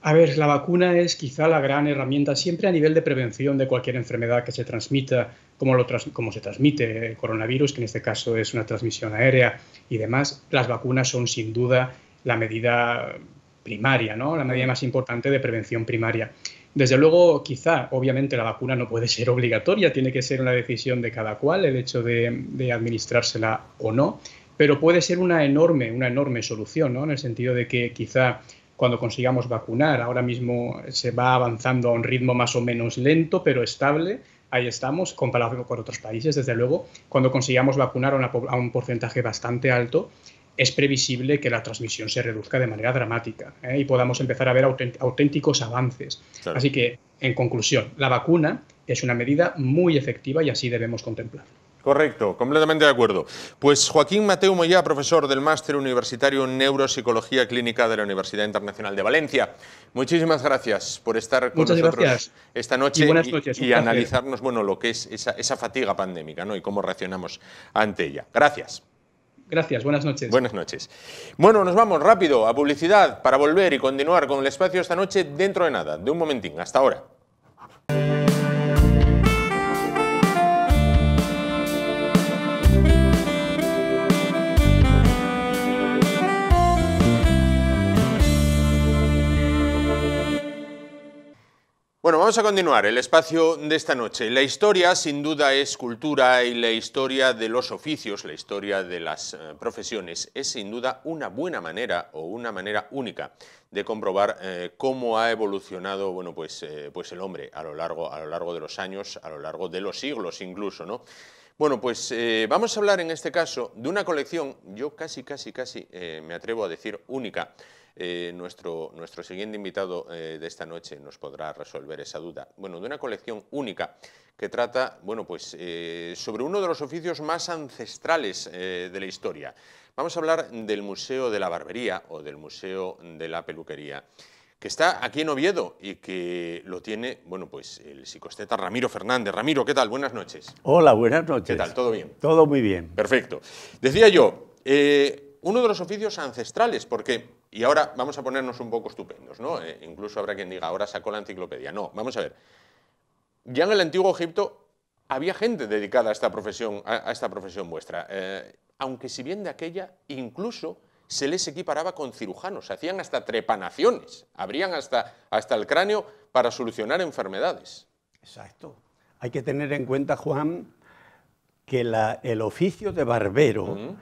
A ver, la vacuna es quizá la gran herramienta siempre a nivel de prevención de cualquier enfermedad que se transmita, como se transmite el coronavirus, que en este caso es una transmisión aérea y demás. Las vacunas son sin duda la medida primaria, ¿no? La medida más importante de prevención primaria. Desde luego, quizá, obviamente, la vacuna no puede ser obligatoria, tiene que ser una decisión de cada cual el hecho de administrársela o no, pero puede ser una enorme solución, ¿no? En el sentido de que quizá cuando consigamos vacunar, ahora mismo se va avanzando a un ritmo más o menos lento, pero estable, ahí estamos, comparado con otros países, desde luego, cuando consigamos vacunar a un porcentaje bastante alto, es previsible que la transmisión se reduzca de manera dramática y podamos empezar a ver auténticos avances. Claro. Así que, en conclusión, la vacuna es una medida muy efectiva y así debemos contemplarla. Correcto, completamente de acuerdo. Pues Joaquín Mateu Moyá, profesor del Máster Universitario en Neuropsicología Clínica de la Universidad Internacional de Valencia. Muchísimas gracias por estar con nosotros esta noche y analizarnos, bueno, lo que es esa fatiga pandémica, ¿no? Y cómo reaccionamos ante ella. Gracias. Gracias, buenas noches. Buenas noches. Bueno, nos vamos rápido a publicidad para volver y continuar con el espacio esta noche dentro de nada, de un momentín. Hasta ahora. Bueno, vamos a continuar el espacio de esta noche. La historia, sin duda, es cultura y la historia de los oficios, la historia de las profesiones, es sin duda una buena manera o una manera única de comprobar cómo ha evolucionado, bueno, pues el hombre a lo largo de los años, a lo largo de los siglos incluso, ¿no? Bueno, pues vamos a hablar en este caso de una colección, yo casi me atrevo a decir única. Nuestro siguiente invitado de esta noche nos podrá resolver esa duda. Bueno, de una colección única que trata, bueno, pues sobre uno de los oficios más ancestrales de la historia. Vamos a hablar del Museo de la Barbería o del Museo de la Peluquería, que está aquí en Oviedo y que lo tiene, bueno, pues el psicoesteta Ramiro Fernández. Ramiro, ¿qué tal? Buenas noches. Hola, buenas noches. ¿Qué tal? ¿Todo bien? Todo muy bien. Perfecto. Decía yo, uno de los oficios ancestrales, porque, y ahora vamos a ponernos un poco estupendos, ¿no? Incluso habrá quien diga, ahora sacó la enciclopedia. No, vamos a ver. Ya en el Antiguo Egipto había gente dedicada a esta profesión vuestra, aunque si bien de aquella incluso se les equiparaba con cirujanos, hacían hasta trepanaciones, abrían hasta el cráneo para solucionar enfermedades. Exacto. Hay que tener en cuenta, Juan, que el oficio de barbero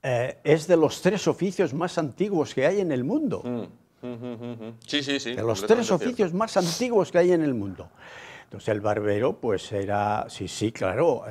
es de los 3 oficios más antiguos que hay en el mundo. Sí. De los 3 oficios más antiguos que hay en el mundo. Entonces el barbero pues era, sí, claro,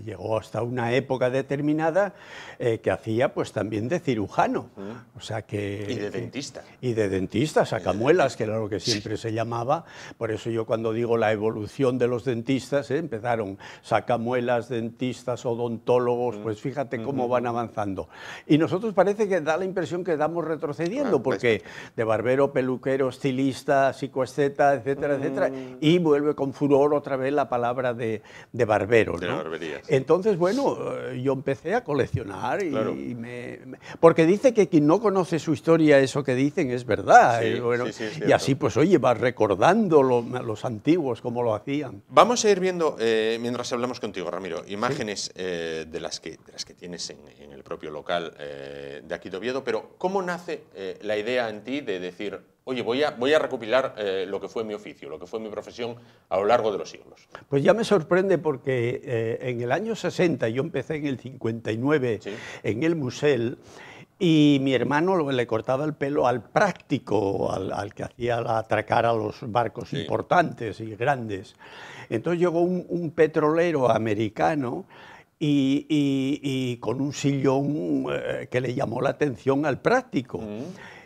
llegó hasta una época determinada que hacía pues también de cirujano, o sea que... Y de dentista. Y de dentista, sacamuelas, que era lo que siempre se llamaba. Por eso yo cuando digo la evolución de los dentistas, empezaron sacamuelas, dentistas, odontólogos, pues fíjate cómo van avanzando. Y nosotros parece que da la impresión que vamos retrocediendo, porque de barbero, peluquero, estilista, psicoesteta, etcétera, etcétera, y vuelve con furor otra vez la palabra de barbero, ¿no? De la barbería, sí. Entonces, bueno, yo empecé a coleccionar y, claro. Porque dice que quien no conoce su historia, eso que dicen es verdad. Sí, Bueno, sí, y así, pues, oye, vas recordando los antiguos, cómo lo hacían. Vamos a ir viendo, mientras hablamos contigo, Ramiro, imágenes de las que tienes en el propio local de aquí de Oviedo, pero ¿cómo nace la idea en ti de decir, oye, voy a recopilar lo que fue mi oficio, lo que fue mi profesión a lo largo de los siglos? Pues ya me sorprende porque en el año 60, yo empecé en el 59 en el Musel, y mi hermano le cortaba el pelo al práctico, al que hacía atracar a los barcos importantes y grandes. Entonces llegó un petrolero americano y con un sillón que le llamó la atención al práctico.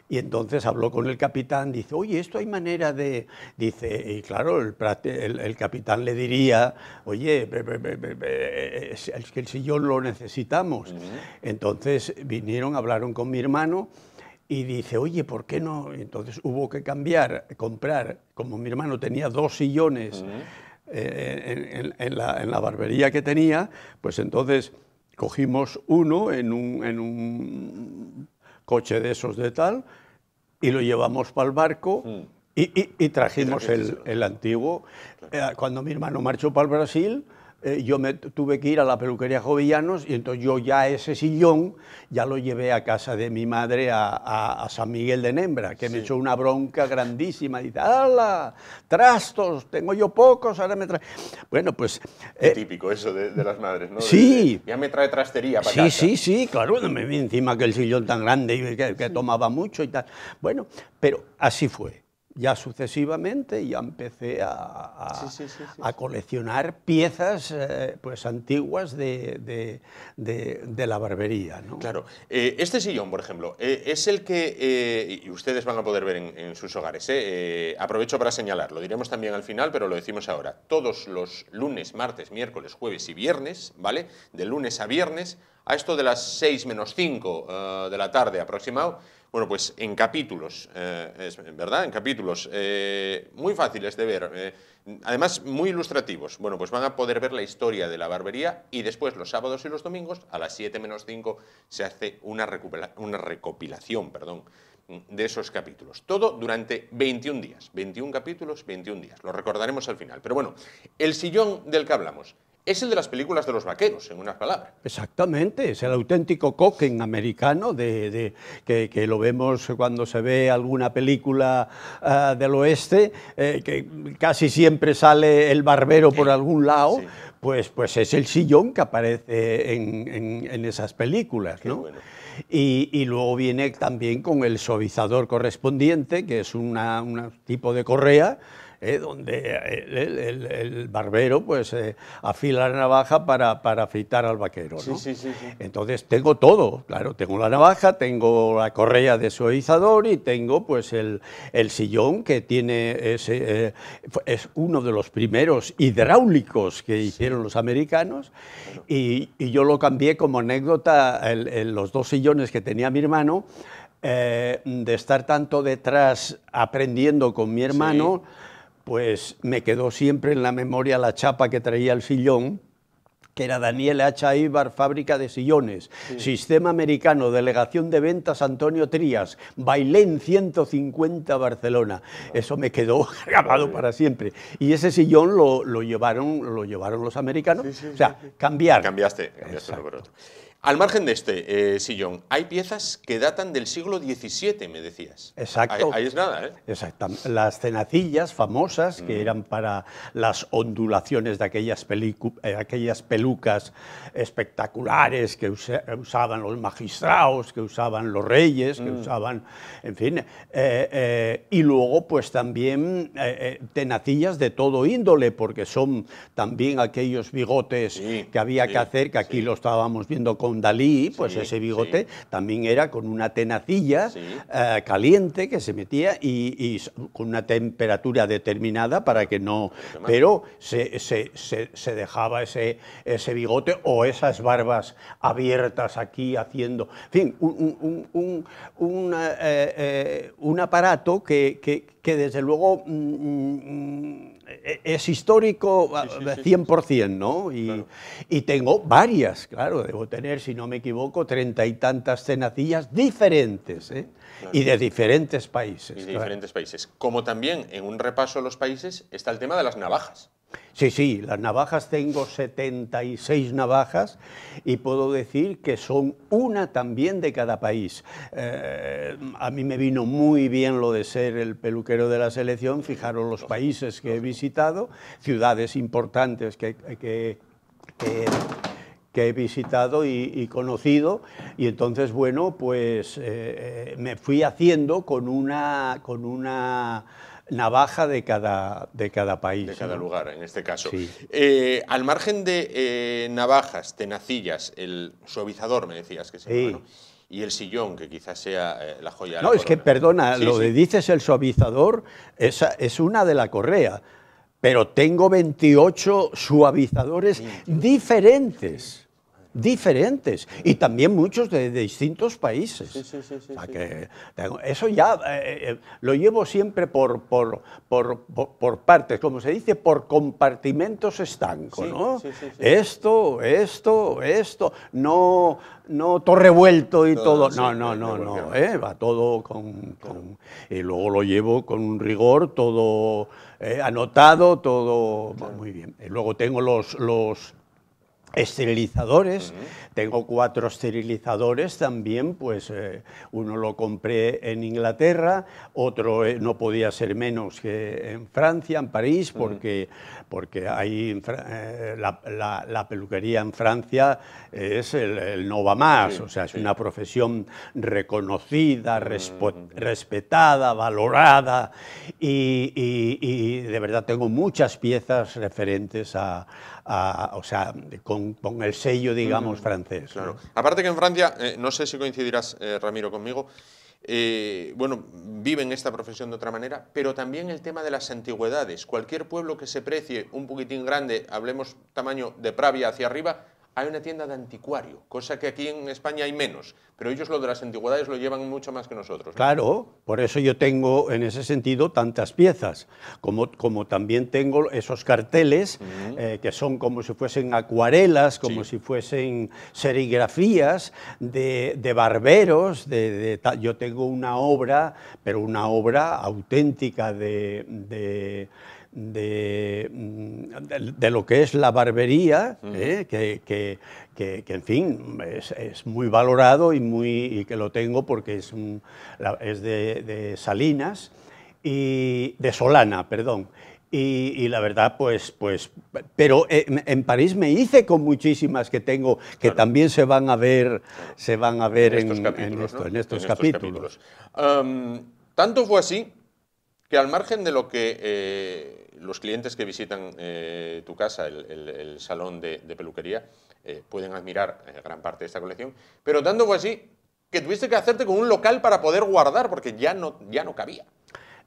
Y entonces habló con el capitán, dice, oye, esto hay manera de... Dice, y claro, el capitán le diría, oye, es que el sillón lo necesitamos. Entonces vinieron, hablaron con mi hermano y dice, oye, ¿por qué no? Entonces hubo que comprar, como mi hermano tenía 2 sillones en la barbería que tenía, pues entonces cogimos uno en un coche de esos de tal, y lo llevamos para el barco y trajimos el antiguo. Cuando mi hermano marchó para el Brasil, yo me tuve que ir a la peluquería Jovellanos y entonces yo ya ese sillón ya lo llevé a casa de mi madre a San Miguel de Nembra, que me echó una bronca grandísima. Dice, ¡hala! Trastos, tengo yo pocos, ahora me trae... Bueno, pues... Qué típico eso de las madres, ¿no? Sí. Ya me trae trastería para casa. Sí, claro, no me vi encima que el sillón tan grande y que tomaba mucho y tal. Bueno, pero así fue. Ya sucesivamente ya empecé a coleccionar piezas pues antiguas de la barbería, ¿no? Claro. Este sillón, por ejemplo, es el que, y ustedes van a poder ver en sus hogares, aprovecho para señalar, lo diremos también al final, pero lo decimos ahora, todos los lunes, martes, miércoles, jueves y viernes, ¿vale? De lunes a viernes, a esto de las 6 menos 5 de la tarde aproximado, bueno, pues en capítulos, ¿verdad? En capítulos muy fáciles de ver, además muy ilustrativos. Bueno, pues van a poder ver la historia de la barbería y después los sábados y los domingos a las 7 menos 5 se hace una recopilación, de esos capítulos. Todo durante 21 días, 21 capítulos, 21 días. Lo recordaremos al final. Pero bueno, el sillón del que hablamos, es el de las películas de los vaqueros, en unas palabras. Exactamente, es el auténtico Cocken americano, que lo vemos cuando se ve alguna película del oeste, que casi siempre sale el barbero por algún lado, sí. Pues es el sillón que aparece en esas películas, ¿no? Bueno. Y luego viene también con el suavizador correspondiente, que es un tipo de correa, donde el barbero pues afila la navaja para afeitar al vaquero, ¿no? Sí. Entonces tengo todo, claro, tengo la navaja, tengo la correa de suavizador y tengo pues el sillón que tiene ese, es uno de los primeros hidráulicos que hicieron los americanos, y yo lo cambié como anécdota en los dos sillones que tenía mi hermano, de estar tanto detrás aprendiendo con mi hermano. Sí. Pues me quedó siempre en la memoria la chapa que traía el sillón, que era Daniel H. Ibar, fábrica de sillones, sí. Sistema americano, delegación de ventas Antonio Trías, Bailén 150 Barcelona. Eso me quedó grabado para siempre. Y ese sillón lo llevaron los americanos. Sí, o sea, cambiar. Cambiaste uno por otro. Al margen de este sillón, hay piezas que datan del siglo XVII, me decías. Exacto. Ahí es nada, ¿eh? Exacto. Las tenacillas famosas, que eran para las ondulaciones de aquellas pelucas espectaculares que usaban los magistrados, que usaban los reyes, que usaban, en fin. Y luego, pues también tenacillas de todo índole, porque son también aquellos bigotes que había que hacer, que aquí lo estábamos viendo con Dalí, pues ese bigote también era con una tenacilla caliente que se metía y con una temperatura determinada para que no... Pero se dejaba ese bigote o esas barbas abiertas aquí haciendo... En fin, un aparato que desde luego... es histórico 100%, ¿no? Y tengo varias, claro, debo tener, si no me equivoco, 30 y tantas tenacillas diferentes, y de diferentes países. Y de diferentes países. Como también en un repaso de los países está el tema de las navajas. Sí, las navajas, tengo 76 navajas y puedo decir que son una también de cada país. A mí me vino muy bien lo de ser el peluquero de la selección, fijaros los países que he visitado, ciudades importantes que he visitado y conocido, y entonces, bueno, pues me fui haciendo con una navaja de cada país. De cada lugar, en este caso. Sí. Al margen de navajas, tenacillas, el suavizador, me decías que se llama, ¿no? Y el sillón, que quizás sea la joya de la corona. Es que, perdona, de dices el suavizador, es una de la correa, pero tengo 28 suavizadores diferentes. Y también muchos de distintos países. O sea que eso ya lo llevo siempre por partes, como se dice, por compartimentos estanco, ¿no? Esto, no todo revuelto y todo, no, va todo y luego lo llevo con un rigor, todo anotado, todo muy bien. Y luego tengo los esterilizadores, tengo 4 esterilizadores también, pues uno lo compré en Inglaterra, otro no podía ser menos que en Francia, en París, porque ahí la peluquería en Francia es el no va más, o sea, es una profesión reconocida, respetada, valorada, y de verdad tengo muchas piezas referentes o sea, con el sello, digamos, francés. Claro. ¿No? Aparte que en Francia, no sé si coincidirás, Ramiro, conmigo, bueno, viven esta profesión de otra manera, pero también el tema de las antigüedades. Cualquier pueblo que se precie un poquitín grande, hablemos tamaño de Pravia hacia arriba, hay una tienda de anticuario, cosa que aquí en España hay menos, pero ellos lo de las antigüedades lo llevan mucho más que nosotros, ¿no? Claro, Por eso yo tengo, en ese sentido, tantas piezas, como también tengo esos carteles que son como si fuesen acuarelas, como si fuesen serigrafías de barberos. Yo tengo una obra, pero una obra auténtica de lo que es la barbería, que en fin, es muy valorado y que lo tengo porque es de Salinas, y de Solana, perdón. Y la verdad, pero en París me hice con muchísimas que tengo, que también se van a ver en estos capítulos. Tanto fue así que, al margen de lo que los clientes que visitan tu casa, el salón de peluquería, pueden admirar gran parte de esta colección, pero tanto fue así que tuviste que hacerte con un local para poder guardar, porque ya no cabía.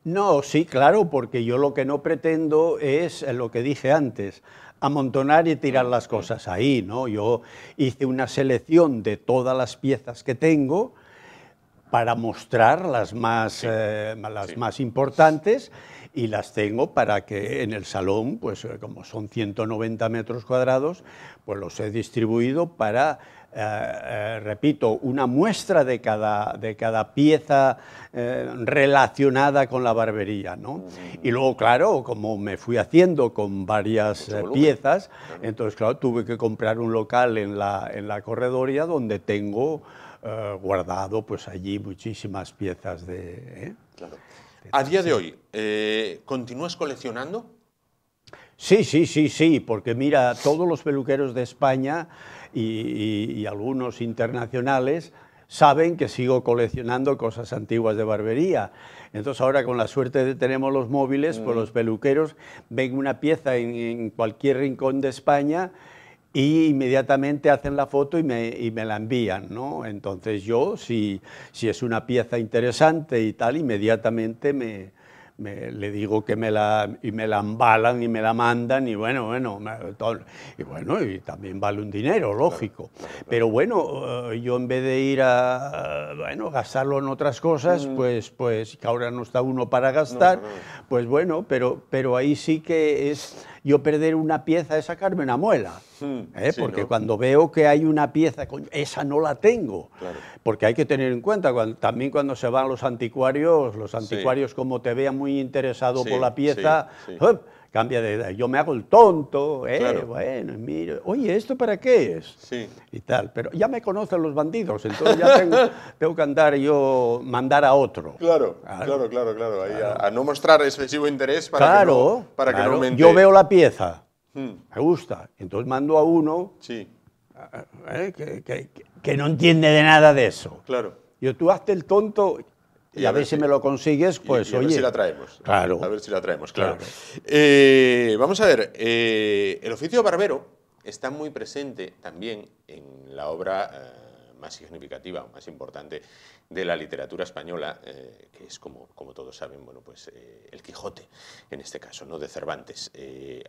No, sí, claro, porque yo lo que no pretendo es lo que dije antes, amontonar y tirar las cosas ahí, ¿no? Yo hice una selección de todas las piezas que tengo para mostrar las más importantes, y las tengo para que en el salón, pues como son 190 metros cuadrados, pues los he distribuido para, repito, una muestra de cada pieza relacionada con la barbería, ¿no? Y luego, claro, como me fui haciendo con varias piezas, entonces, claro, tuve que comprar un local en la corredoria donde tengo guardado pues allí muchísimas piezas Claro. A día de hoy, ¿continúas coleccionando? Sí, porque mira, todos los peluqueros de España y algunos internacionales saben que sigo coleccionando cosas antiguas de barbería. Entonces ahora, con la suerte de tenemos los móviles, pues los peluqueros ven una pieza en cualquier rincón de España y inmediatamente hacen la foto y me la envían, ¿no? Entonces yo, si es una pieza interesante y tal, inmediatamente le digo que me la embalan y me la mandan, y y también vale un dinero, lógico. Claro. Pero bueno, yo en vez de ir a gastarlo en otras cosas, pues que ahora no está uno para gastar, pues bueno, pero ahí sí que es... Yo perder una pieza es sacarme una muela, porque ¿no? Cuando veo que hay una pieza, esa no la tengo, claro. Porque hay que tener en cuenta, también cuando se van los anticuarios, como te vean muy interesado por la pieza, cambia de edad. Yo me hago el tonto, claro. Bueno, mira, oye, ¿esto para qué es? Sí. Y tal, pero ya me conocen los bandidos, entonces ya tengo que mandar a otro. Claro. Ahí a no mostrar excesivo interés para que no aumente. Yo veo la pieza, me gusta, entonces mando a uno que no entiende de nada de eso. Claro. Tú hazte el tonto... Y a ver si me lo consigues, pues y a oye... ver si la traemos. Claro. A ver si la traemos, claro. Vamos a ver, el oficio de barbero está muy presente también en la obra más significativa, más importante de la literatura española, que es, como todos saben, el Quijote, en este caso, ¿no?, de Cervantes.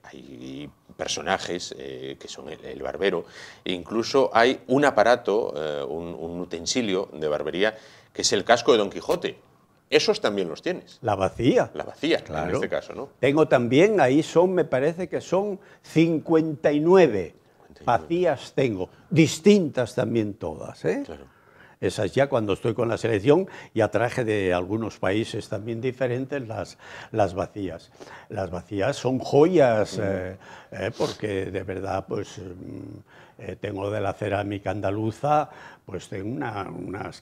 Hay personajes que son el barbero, e incluso hay un aparato, un utensilio de barbería, que es el casco de Don Quijote. Esos también los tienes. La bacía. La bacía, claro. En este caso, ¿no? Tengo también, me parece que son 59 bacías tengo, distintas también todas, Claro. Esas ya, cuando estoy con la selección, ya traje de algunos países también diferentes las bacías. Las bacías son joyas, porque de verdad, tengo de la cerámica andaluza, pues tengo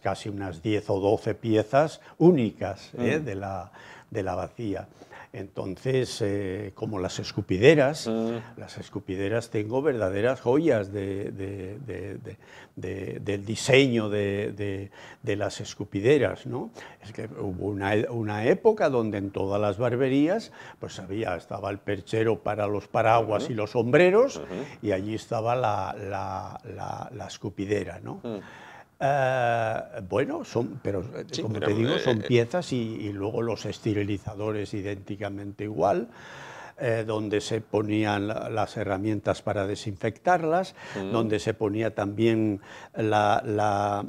casi unas 10 o 12 piezas únicas de la bacía. Entonces, como las escupideras tengo verdaderas joyas del diseño de las escupideras, ¿no? Es que hubo una época donde en todas las barberías pues estaba el perchero para los paraguas y los sombreros, y allí estaba la escupidera, ¿no? Pero como te digo, son piezas, y luego los esterilizadores idénticamente igual. donde se ponían las herramientas para desinfectarlas, donde se ponía también la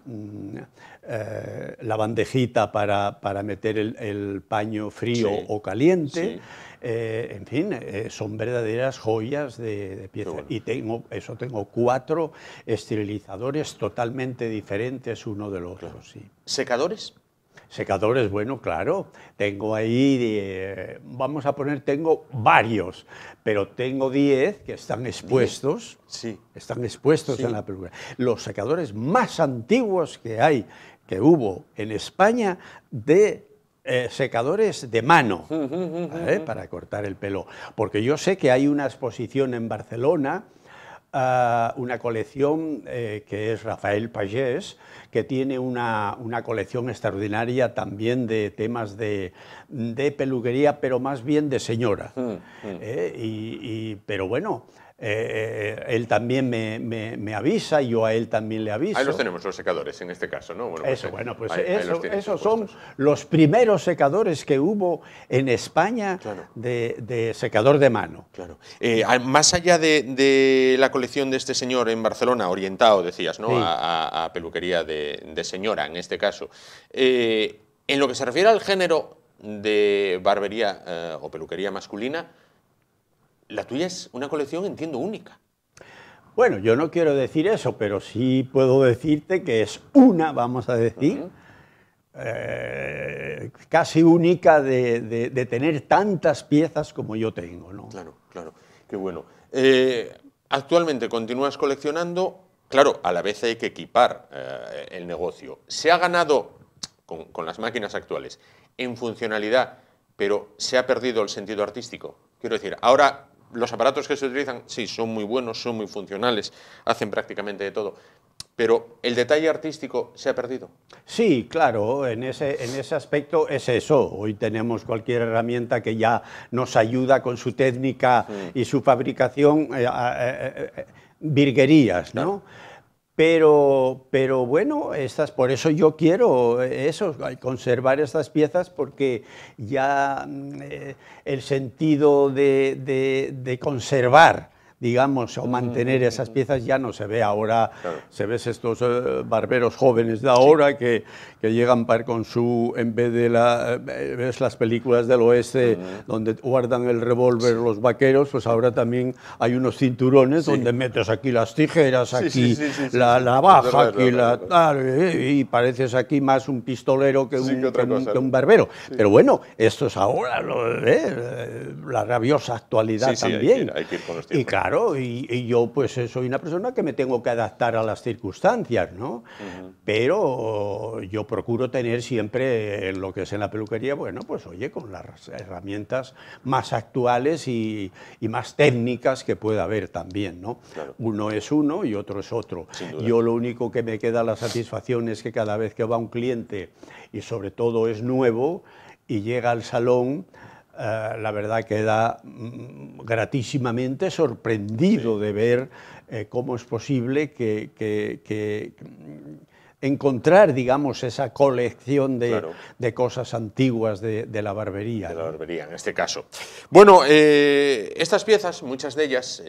bandejita para meter el paño frío o caliente. En fin, son verdaderas joyas de pieza. Bueno. Y tengo 4 esterilizadores totalmente diferentes uno del otro. Sí. ¿Secadores? Secadores, bueno, claro, tengo ahí, vamos a poner, tengo varios, pero tengo 10 que están expuestos, están expuestos en la peluquería. Los secadores más antiguos que hubo en España de secadores de mano, para cortar el pelo, porque yo sé que hay una exposición en Barcelona, una colección que es Rafael Pagès, que tiene una colección extraordinaria también de temas de peluquería, pero más bien de señora. Pero bueno, él también me avisa, yo a él también le aviso. Ahí los tenemos, los secadores, en este caso, ¿no? Bueno, pues esos son los primeros secadores que hubo en España, de secador de mano. Claro. Más allá de la colección de este señor en Barcelona, orientado, decías, ¿no? A peluquería de señora, en este caso. En lo que se refiere al género de barbería o peluquería masculina, la tuya es una colección, entiendo, única. Bueno, yo no quiero decir eso, pero sí puedo decirte que es una, vamos a decir, casi única de tener tantas piezas como yo tengo, ¿no? Claro, claro, qué bueno. Actualmente continúas coleccionando, claro, a la vez hay que equipar el negocio. Se ha ganado, con las máquinas actuales, en funcionalidad, pero se ha perdido el sentido artístico. Quiero decir, ahora los aparatos que se utilizan, sí, son muy buenos, son muy funcionales, hacen prácticamente de todo, pero ¿el detalle artístico se ha perdido? Sí, claro, en ese aspecto es eso. Hoy tenemos cualquier herramienta que ya nos ayuda con su técnica y su fabricación, virguerías, ¿no? Pero bueno, por eso yo quiero eso, conservar estas piezas, porque ya el sentido de conservar, digamos, o mantener esas piezas ya no se ve ahora. Se ves estos barberos jóvenes de ahora que llegan con su, en vez de ves las películas del oeste donde guardan el revólver los vaqueros, pues ahora también hay unos cinturones donde metes aquí las tijeras, aquí la navaja, aquí y pareces aquí más un pistolero que un barbero. Pero bueno, esto es ahora la rabiosa actualidad también. Hay que ir con los tiempos. Y claro, y yo pues soy una persona que me tengo que adaptar a las circunstancias, ¿no? Pero yo procuro tener siempre en lo que es en la peluquería, bueno, pues oye, con las herramientas más actuales y más técnicas que pueda haber también, ¿no? Claro. Uno es uno y otro es otro. Yo lo único que me queda la satisfacción es que cada vez que va un cliente, y sobre todo es nuevo, y llega al salón, la verdad queda gratísimamente sorprendido de ver cómo es posible que encontrar, digamos, esa colección de cosas antiguas de la barbería. De la barbería, en este caso. Bueno, estas piezas, muchas de ellas,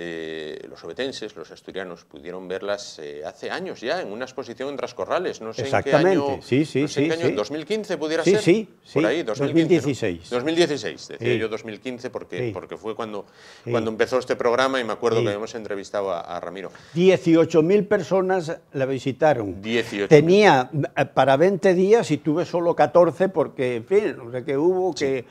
los obetenses, los asturianos, pudieron verlas hace años ya, en una exposición en Trascorrales. No sé en qué año, ¿en 2015 pudiera ser? Sí, por ahí, 2016. ¿no? 2016, decía yo 2015 porque fue cuando empezó este programa, y me acuerdo que habíamos entrevistado a Ramiro. 18.000 personas la visitaron. 18.000. Tenía para 20 días y tuve solo 14 porque, en fin, no sé qué hubo, que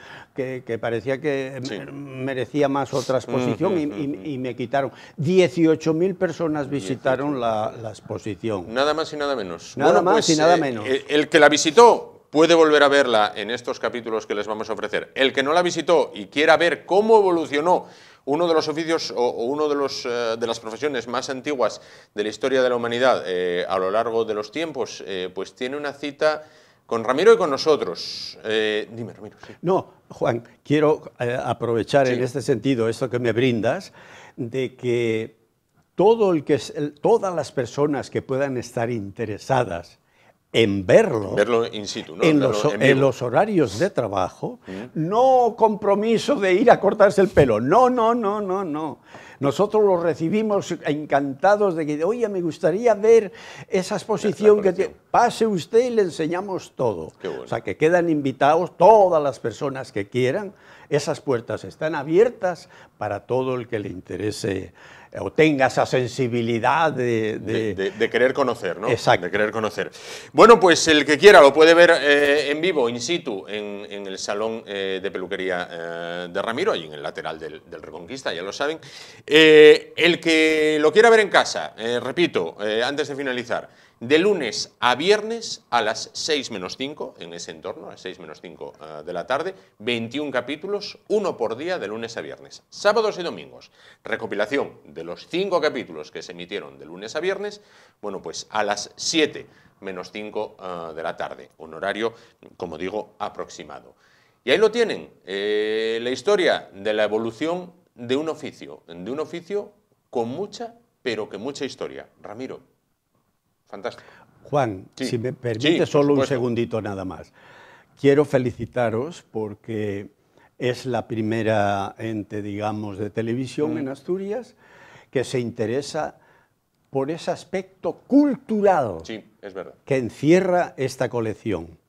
parecía que merecía más otra exposición y me quitaron. 18.000 personas visitaron la exposición. Nada más y nada menos. Nada más y nada menos. El que la visitó puede volver a verla en estos capítulos que les vamos a ofrecer. El que no la visitó y quiera ver cómo evolucionó uno de los oficios o uno de las profesiones más antiguas de la historia de la humanidad a lo largo de los tiempos, pues tiene una cita con Ramiro y con nosotros. Dime, Ramiro. Sí. No, Juan, quiero aprovechar en este sentido esto que me brindas, de que todas las personas que puedan estar interesadas en verlo. Verlo in situ, ¿no? En los horarios de trabajo, no compromiso de ir a cortarse el pelo. No, no, no, no, no. Nosotros los recibimos encantados de que, oye, me gustaría ver esa exposición que pase usted y le enseñamos todo. Bueno. O sea, que quedan invitados todas las personas que quieran. Esas puertas están abiertas para todo el que le interese o tenga esa sensibilidad de querer conocer, ¿no? Exacto. De querer conocer. Bueno, pues el que quiera lo puede ver en vivo, in situ, en el salón de peluquería de Ramiro, ahí en el lateral del Reconquista, ya lo saben. El que lo quiera ver en casa, repito, antes de finalizar, de lunes a viernes a las 6 menos 5, en ese entorno, a las 6 menos 5 de la tarde, 21 capítulos, uno por día de lunes a viernes. Sábados y domingos, recopilación de los 5 capítulos que se emitieron de lunes a viernes, bueno, pues a las 7 menos 5 de la tarde, un horario, como digo, aproximado. Y ahí lo tienen, la historia de la evolución de un oficio con mucha, pero que mucha historia. Ramiro. Fantástico. Juan, sí, si me permite solo un segundito nada más. Quiero felicitaros porque es la primera ente, digamos, de televisión en Asturias que se interesa por ese aspecto cultural es verdad, que encierra esta colección.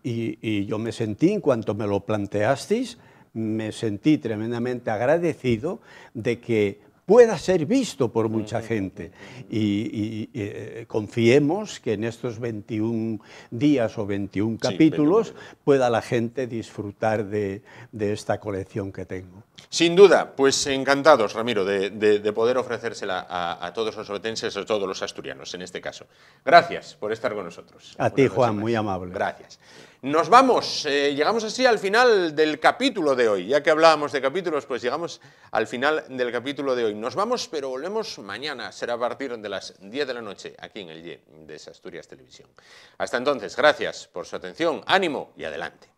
Y yo me sentí, en cuanto me lo planteasteis, me sentí tremendamente agradecido de que pueda ser visto por mucha gente y confiemos que en estos 21 días o 21 capítulos pueda la gente disfrutar de esta colección que tengo. Sin duda, pues encantados, Ramiro, de poder ofrecérsela a todos los obetenses, a todos los asturianos, en este caso. Gracias por estar con nosotros. A ti, Juan, muy amable. Gracias. Nos vamos, llegamos así al final del capítulo de hoy. Ya que hablábamos de capítulos, pues llegamos al final del capítulo de hoy. Nos vamos, pero volvemos mañana, será a partir de las 10 de la noche, aquí en el YE de Asturias Televisión. Hasta entonces, gracias por su atención, ánimo y adelante.